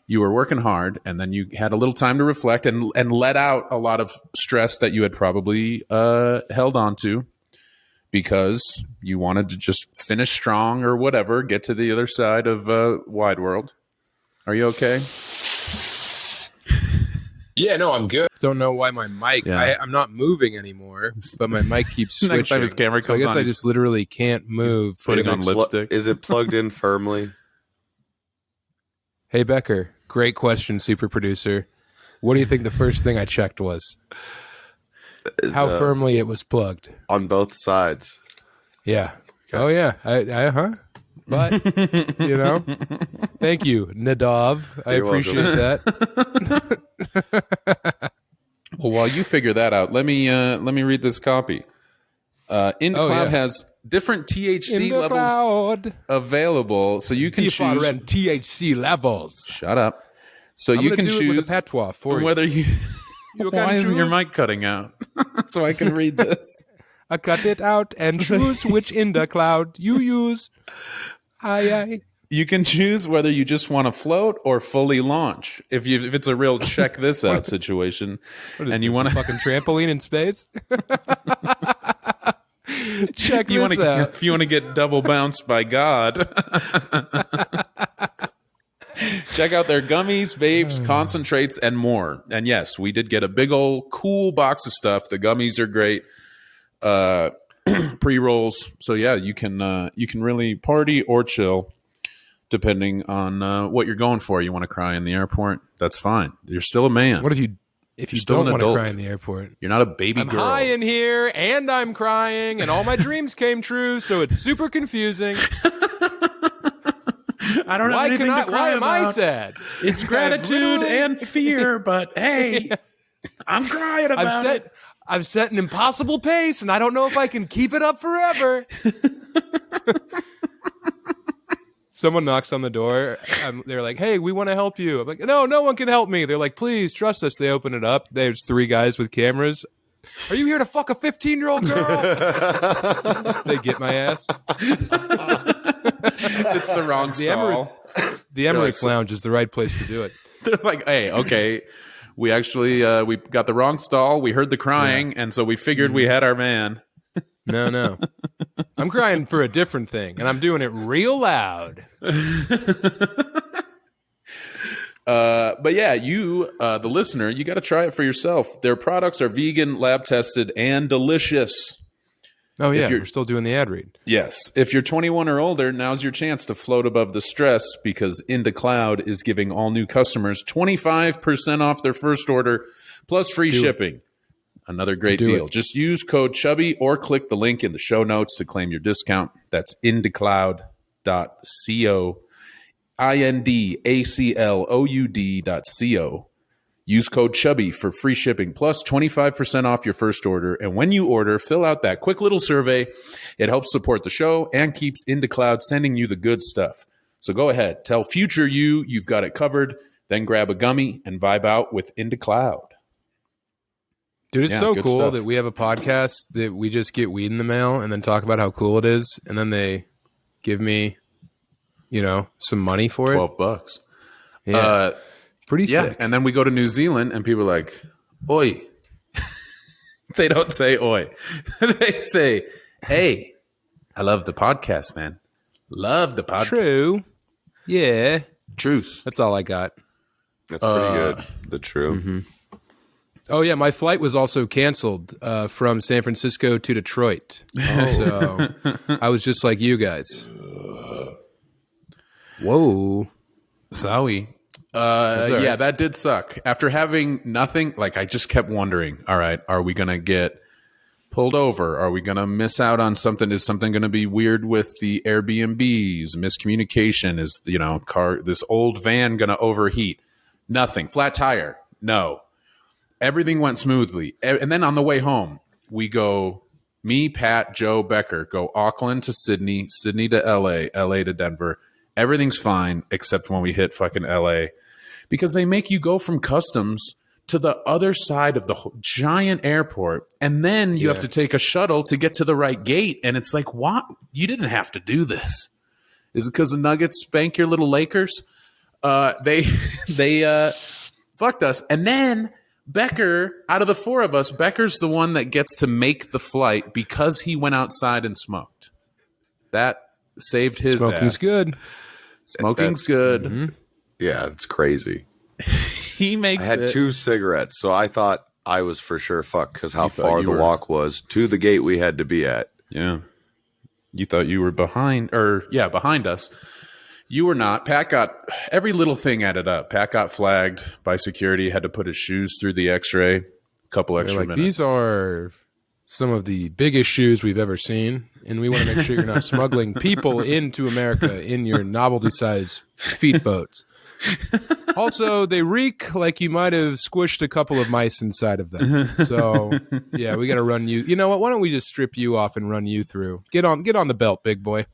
you were working hard, and then you had a little time to reflect and let out a lot of stress that you had probably held on to because you wanted to just finish strong or whatever, get to the other side of Wide World. Are you okay? Yeah, no, I'm good. Don't know why my mic. Yeah. I'm not moving anymore, but my mic keeps switching. Next time his camera So I comes guess on, I he's just literally can't move. putting Is on it lipstick. Is it plugged in firmly? Hey Becker, great question, super producer. What do you think the first thing I checked was? How firmly it was plugged. On both sides. Yeah. Oh yeah. But you know, thank you, Nadav. I You're appreciate welcome. that. Well, while you figure that out, let me read this copy. InCloud yeah. has different THC In the levels cloud, available, so you can choose. different THC levels. Shut up. So I'm you gonna can do it with choose a patois for you. whether you. You Why can isn't your choose. mic cutting out? So I can read this. I cut it out and choose which in the cloud you use. Aye. You can choose whether you just want to float or fully launch. If it's a real check this out situation, What is and you this, want a fucking trampoline in space? Check you want this to out. if you want to get double bounced by God. Check out their gummies, vapes, concentrates, and more. And yes, we did get a big old cool box of stuff. The gummies are great. Pre-rolls. So yeah, you can really party or chill depending on what you're going for. You want to cry in the airport? That's fine. You're still a man. What if you still don't an want to adult. cry in the airport? You're not a baby I'm girl. high in here and I'm crying and all my dreams came true, so it's super confusing. I don't have Why anything to cry why am I about. sad? It's gratitude literally- and fear, but hey, I'm crying about it. I've set an impossible pace and I don't know if I can keep it up forever. Someone knocks on the door. They're like, hey, we want to help you. I'm like, no one can help me. They're like, please trust us. They open it up. There's 3 guys with cameras. Are you here to fuck a 15-year-old girl? They get my ass. It's the wrong stall. The Emirates like, Lounge is the right place to do it. They're like, hey, okay, we actually we got the wrong stall. We heard the crying, and so we figured we had our man. No. I'm crying for a different thing, and I'm doing it real loud. But yeah, you, the listener, you got to try it for yourself. Their products are vegan, lab tested, and delicious. Oh, yeah, you're- we're still doing the ad read. Yes. If you're 21 or older, now's your chance to float above the stress because Into Cloud is giving all new customers 25% off their first order plus free shipping. Another great Do deal. it. Just use code Chubby or click the link in the show notes to claim your discount. That's indacloud.co. indacloud.co. Use code Chubby for free shipping plus 25% off your first order. And when you order, fill out that quick little survey. It helps support the show and keeps Into Cloud sending you the good stuff. So go ahead, tell future you've got it covered. Then grab a gummy and vibe out with Into Cloud. Dude, it's Yeah, so good cool stuff. that we have a podcast that we just get weed in the mail and then talk about how cool it is. And then they give me, some money for it. $12. Yeah. Pretty Yeah, sick. and then we go to New Zealand and people are like, oi. They don't say oi. They say, hey, I love the podcast, man. Love the podcast. True. Yeah. Truth. That's all I got. That's pretty good. The true. Mm-hmm. Oh, yeah. My flight was also canceled from San Francisco to Detroit. So I was just like you guys. Whoa. Sorry. all Yeah, right. that did suck. After having nothing, like I just kept wondering, all right, are we going to get pulled over? Are we going to miss out on something? Is something going to be weird with the Airbnbs? Miscommunication? Is, this old van going to overheat? Nothing. Flat tire. No. Everything went smoothly. And then on the way home, we go, me, Pat, Joe, Becker, go Auckland to Sydney, Sydney to LA, LA to Denver. Everything's fine except when we hit fucking LA. Because they make you go from customs to the other side of the giant airport, and then you have to take a shuttle to get to the right gate. And it's like, what? You didn't have to do this. Is it because the Nuggets spank your little Lakers? They fucked us. And then Becker, out of the four of us, Becker's the one that gets to make the flight because he went outside and smoked. That saved his Smoking's ass. good. Smoking's good. Mm-hmm. Yeah, it's crazy. He makes I had 2 cigarettes, so I thought I was for sure fucked because how far the walk was to the gate we had to be at. Yeah. You thought you were behind us. You were not. Pat got every little thing added up. Pat got flagged by security, had to put his shoes through the x-ray, a couple extra minutes. These are some of the biggest shoes we've ever seen, and we want to make sure you're not smuggling people into America in your novelty-size feet boats. Also, they reek like you might have squished a couple of mice inside of them. So, yeah, we got to run you. You know what? Why don't we just strip you off and run you through? Get on the belt, big boy.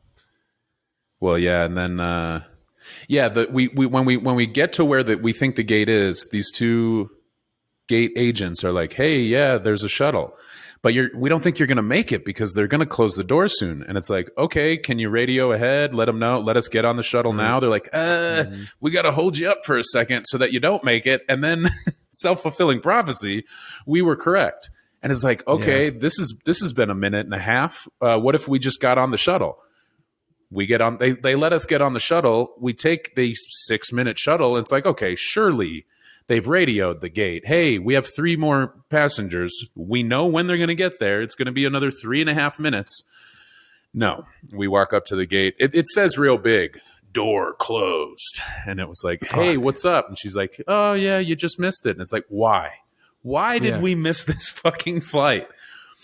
Well, yeah, and then when we get to where we think the gate is, these 2 gate agents are like, "Hey, yeah, there's a shuttle." But we don't think you're going to make it because they're going to close the door soon. And it's like, okay, can you radio ahead? Let them know. Let us get on the shuttle now. They're like, we got to hold you up for a second so that you don't make it. And then self-fulfilling prophecy, we were correct. And it's like, okay, this has been a minute and a half. What if we just got on the shuttle? We get on. They let us get on the shuttle. We take the 6-minute shuttle. And it's like, okay, surely they've radioed the gate. Hey, we have 3 more passengers. We know when they're going to get there. It's going to be another 3.5 minutes. No, we walk up to the gate. It says real big, door closed. And it was like, hey, what's up? And she's like, oh, yeah, you just missed it. And it's like, why? Why did we miss this fucking flight?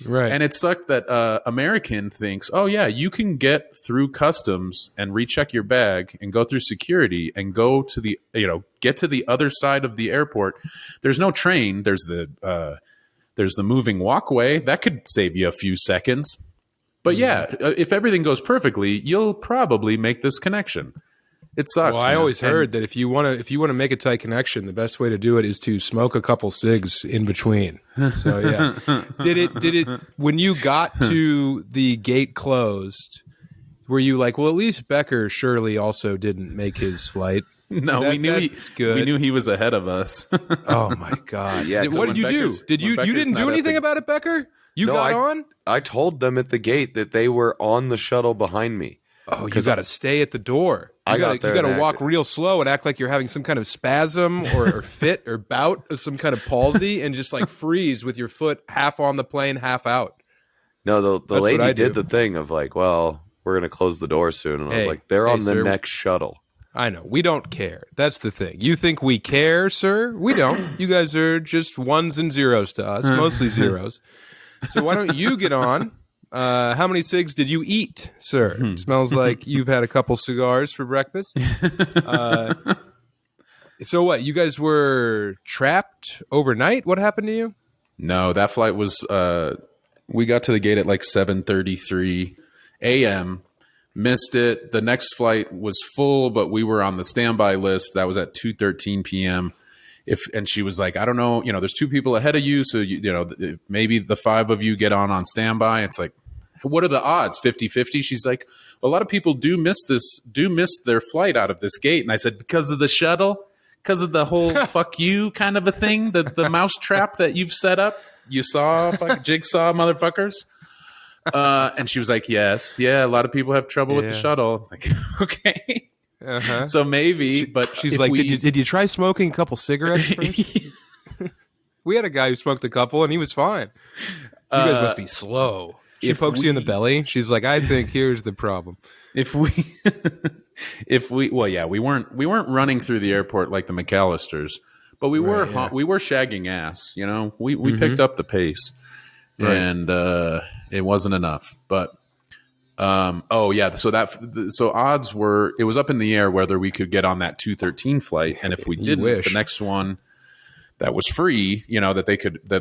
Right. And it sucked that American thinks, oh, yeah, you can get through customs and recheck your bag and go through security and go to the, get to the other side of the airport. There's no train. There's the moving walkway. That could save you a few seconds. But yeah, if everything goes perfectly, you'll probably make this connection. It sucks. Well, I always heard that if you want to make a tight connection, the best way to do it is to smoke a couple cigs in between. So yeah, did it when you got to the gate closed? Were you like, well, at least Becker surely also didn't make his flight? No, we knew he was ahead of us. Oh my god! Yeah. What did you do? Did you didn't do anything about it, Becker? You got on? I told them at the gate that they were on the shuttle behind me. Oh, you got to stay at the door. You got to walk real slow and act like you're having some kind of spasm or fit or bout of some kind of palsy and just like freeze with your foot half on the plane, half out. No, the lady did the thing of like, well, we're going to close the door soon. And I was like, they're on the next shuttle. I know. We don't care. That's the thing. You think we care, sir? We don't. You guys are just ones and zeros to us, mostly zeros. So why don't you get on? How many cigs did you eat, sir? It smells like you've had a couple cigars for breakfast. So what? You guys were trapped overnight? What happened to you? No, that flight was. We got to the gate at like 7:33 a.m. Missed it. The next flight was full, but we were on the standby list. That was at 2:13 p.m. And she was like, I don't know, there's 2 people ahead of you. So, maybe the 5 of you get on standby. It's like, what are the odds? 50-50. She's like, a lot of people do miss their flight out of this gate. And I said, because of the shuttle, because of the whole fuck you kind of a thing, the mouse trap that you've set up. You saw jigsaw motherfuckers. And she was like, yes. Yeah. A lot of people have trouble with the shuttle. It's like, okay. Uh-huh. So maybe, but she's like, did you try smoking a couple cigarettes first? We had a guy who smoked a couple and he was fine. You guys must be slow. She pokes you in the belly. She's like, I think here's the problem. We weren't running through the airport like the McAllisters, but we were shagging ass. We picked up the pace, and it wasn't enough. But so odds were, it was up in the air whether we could get on that 2:13 flight, and if we didn't, the that was free, that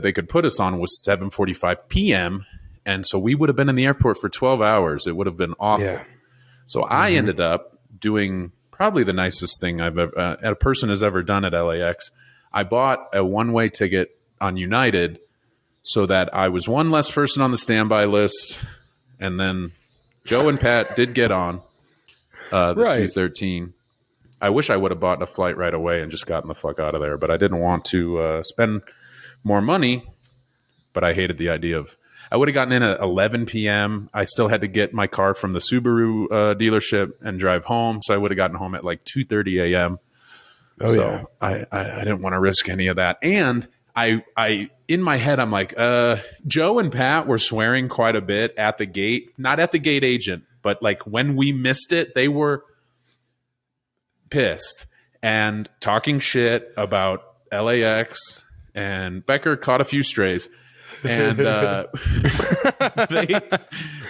they could put us on was 7:45 p.m. And so we would have been in the airport for 12 hours. It would have been awful. Yeah. So I ended up doing probably the nicest thing a person has ever done at LAX. I bought a one-way ticket on United so that I was one less person on the standby list. And then Joe and Pat did get on the 213. I wish I would have bought a flight right away and just gotten the fuck out of there, but I didn't want to spend more money. But I hated the idea of. I would have gotten in at 11 p.m. I still had to get my car from the Subaru dealership and drive home, so I would have gotten home at like 2:30 a.m. I didn't want to risk any of that. And I in my head, I'm like, Joe and Pat were swearing quite a bit at the gate, not at the gate agent, but like when we missed it, they were pissed and talking shit about LAX. And Becker caught a few strays. And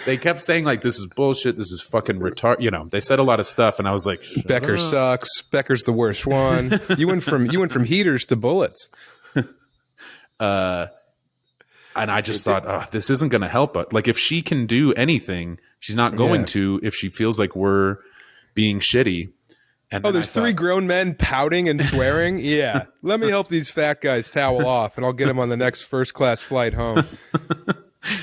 they kept saying like, this is bullshit, this is fucking retard. They said a lot of stuff, and I was like, Becker sucks. Becker's the worst one. You went from heaters to bullets. And I just thought, this isn't going to help us. Like, if she can do anything, she's not going to if she feels like we're being shitty. And there's three grown men pouting and swearing. Yeah, let me help these fat guys towel off, and I'll get them on the next first-class flight home.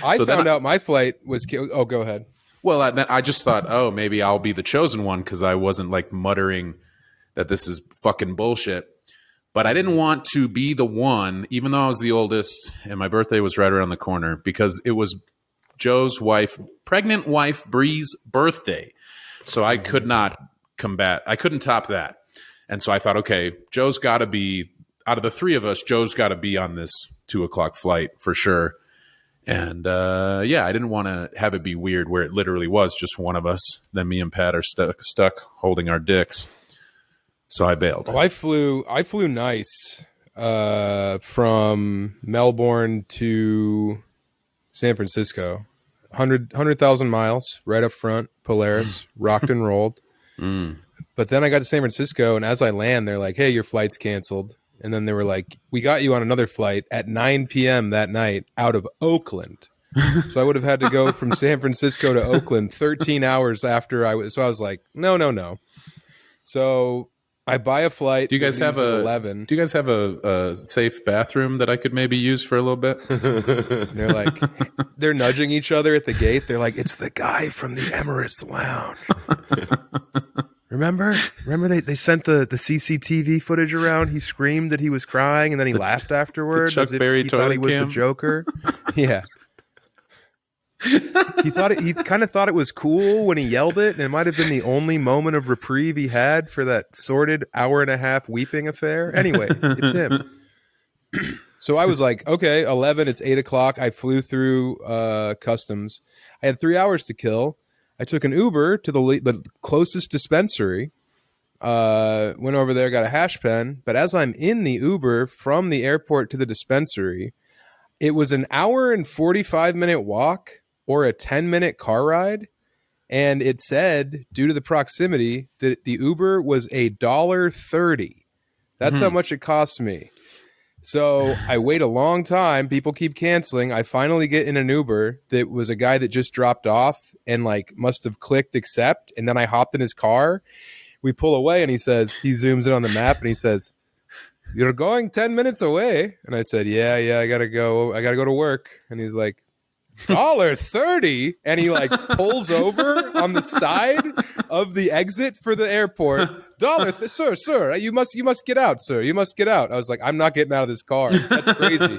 I found out my flight was. Oh, go ahead. Well, I just thought, maybe I'll be the chosen one because I wasn't like muttering that this is fucking bullshit. But I didn't want to be the one, even though I was the oldest, and my birthday was right around the corner, because it was Joe's pregnant wife Bree's birthday, so I could not combat. I couldn't top that. And so I thought, okay, Joe's got to be, out of the three of us, Joe's got to be on this 2:00 flight for sure. And I didn't want to have it be weird where it literally was just one of us. Then me and Pat are stuck holding our dicks. So I bailed. Well, I flew nice from Melbourne to San Francisco. 100,000 miles right up front, Polaris, rocked and rolled. But then I got to San Francisco, and as I land, they're like, hey, your flight's canceled. And then they were like, we got you on another flight at 9 p.m. that night out of Oakland. So I would have had to go from San Francisco to Oakland 13 hours after I was. So I was like, no. So I buy a flight. Do you guys have 11. Do you guys have a safe bathroom that I could maybe use for a little bit? They're like, they're nudging each other at the gate. They're like, it's the guy from the Emirates Lounge. Remember they sent the CCTV footage around. He screamed that he was crying, and then he laughed afterward. Chuck Berry he thought he was cam. the Joker. Yeah. He kind of thought it was cool when he yelled it, and it might have been the only moment of reprieve he had for that sordid hour-and-a-half weeping affair. Anyway, it's him. So I was like, okay, 11, it's 8:00. I flew through customs. I had 3 hours to kill. I took an Uber to the closest dispensary, went over there, got a hash pen. But as I'm in the Uber from the airport to the dispensary, it was an hour and 45-minute walk or a 10-minute car ride. And it said, due to the proximity, that the Uber was $1.30. That's how much it cost me. So I wait a long time. People keep canceling. I finally get in an Uber that was a guy that just dropped off and like must have clicked accept. And then I hopped in his car. We pull away and he zooms in on the map and he says, you're going 10 minutes away. And I said, yeah, I gotta go to work. And he's like, $1.30, and he like pulls over on the side of the exit for the airport. Sir, you must get out, sir. You must get out. I was like, I'm not getting out of this car. That's crazy.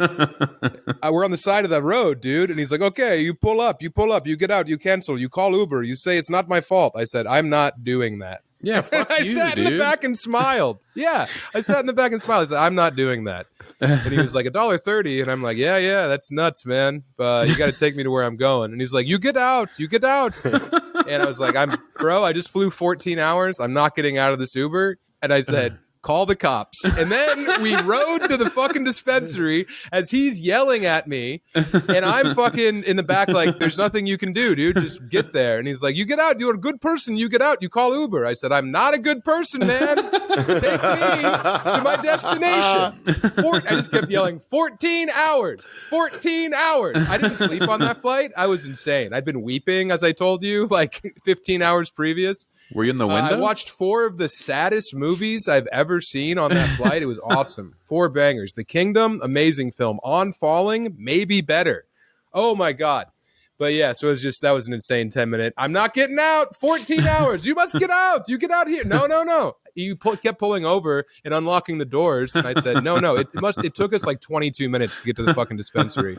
We're on the side of the road, dude. And he's like, okay, you pull up, you get out, you cancel, you call Uber, you say it's not my fault. I said, I'm not doing that. Yeah, fuck I you, sat dude. in the back and smiled. Yeah, I sat in the back and smiled. I said, I'm not doing that. And he was like, $1.30. And I'm like, yeah, that's nuts, man. But you got to take me to where I'm going. And he's like, you get out. And I was like, bro, I just flew 14 hours. I'm not getting out of this Uber. And I said, call the cops. And then we rode to the fucking dispensary as he's yelling at me. And I'm fucking in the back like, there's nothing you can do, dude. Just get there. And he's like, you get out. You're a good person. You get out. You call Uber. I said, I'm not a good person, man. Take me to my destination. I just kept yelling, 14 hours. 14 hours. I didn't sleep on that flight. I was insane. I'd been weeping, as I told you, like 15 hours previous. Were you in the window? I watched 4 of the saddest movies I've ever seen on that flight. It was awesome. 4 bangers. The Kingdom, amazing film. On Falling, maybe better. Oh my God. But yeah, so that was an insane 10-minute. I'm not getting out. 14 hours. You must get out. You get out here. No. You kept pulling over and unlocking the doors. And I said, no. It took us like 22 minutes to get to the fucking dispensary.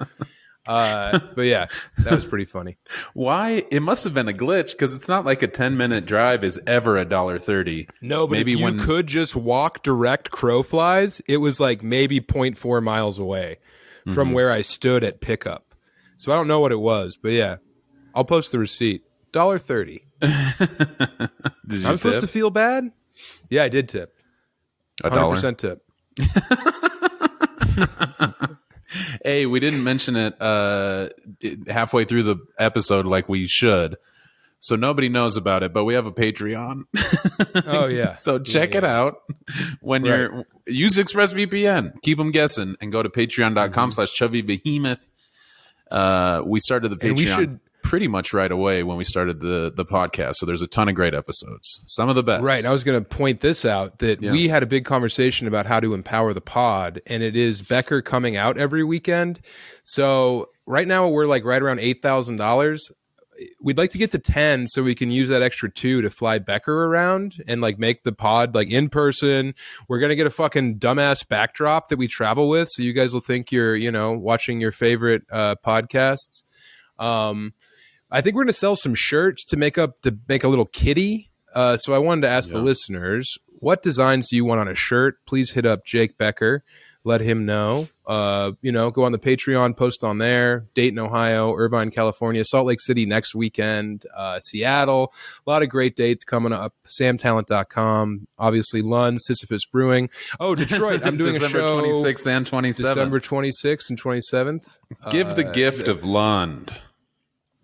But yeah, that was pretty funny. Why? It must have been a glitch because it's not like a 10-minute drive is ever $1.30. No, but maybe if you could just walk direct crow flies, it was like maybe 0.4 miles away from where I stood at pickup. So I don't know what it was, but yeah, I'll post the receipt. $1.30. Did you I'm supposed to feel bad? Yeah, I did tip. $100 tip. Hey, we didn't mention it halfway through the episode like we should. So nobody knows about it, but we have a Patreon. Oh, yeah. So check it out when use ExpressVPN. Keep them guessing and go to patreon.com/Chubby Behemoth. We started the Patreon pretty much right away when we started the podcast. So there's a ton of great episodes. Some of the best. Right. I was going to point this out that we had a big conversation about how to empower the pod, and it is Becker coming out every weekend. So right now we're like right around $8,000. We'd like to get to 10 so we can use that extra 2 to fly Becker around and like make the pod like in person. We're going to get a fucking dumbass backdrop that we travel with. So you guys will think you're, watching your favorite podcasts. I think we're going to sell some shirts to make a little kitty. So I wanted to ask the listeners, what designs do you want on a shirt? Please hit up Jake Becker. Let him know. Go on the Patreon, post on there. Dayton, Ohio, Irvine, California, Salt Lake City next weekend, Seattle. A lot of great dates coming up. SamTalent.com. Obviously, Lund, Sisyphus Brewing. Oh, Detroit. I'm doing December a show. 26th and 27th. December 26th and 27th. Give the gift of Lund.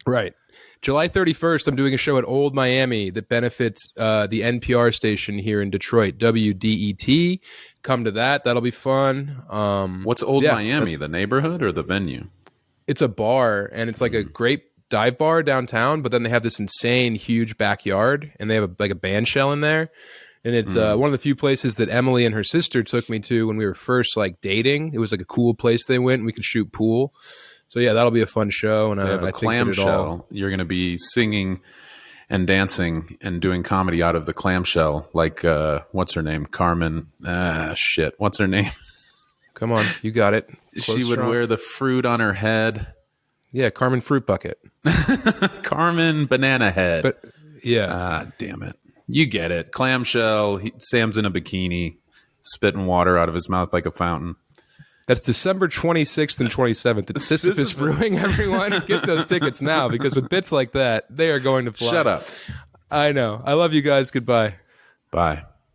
Right. July 31st, I'm doing a show at Old Miami that benefits the NPR station here in Detroit, WDET. Come to that. That'll be fun. What's Old Miami, the neighborhood or the venue? It's a bar, and it's like a great dive bar downtown, but then they have this insane, huge backyard, and they have a band shell in there. And it's one of the few places that Emily and her sister took me to when we were first dating. It was like a cool place they went, and we could shoot pool. So yeah, that'll be a fun show, and they have a clamshell. You're going to be singing and dancing and doing comedy out of the clamshell, like what's her name, Carmen? What's her name? Come on, you got it. She would wear the fruit on her head. Yeah, Carmen Fruit Bucket. Carmen Banana Head. But yeah, damn it, you get it. Clamshell. Sam's in a bikini, spitting water out of his mouth like a fountain. That's December 26th and 27th. It's Sisyphus Brewing, everyone. Get those tickets now, because with bits like that, they are going to fly. Shut up. I know. I love you guys. Goodbye. Bye.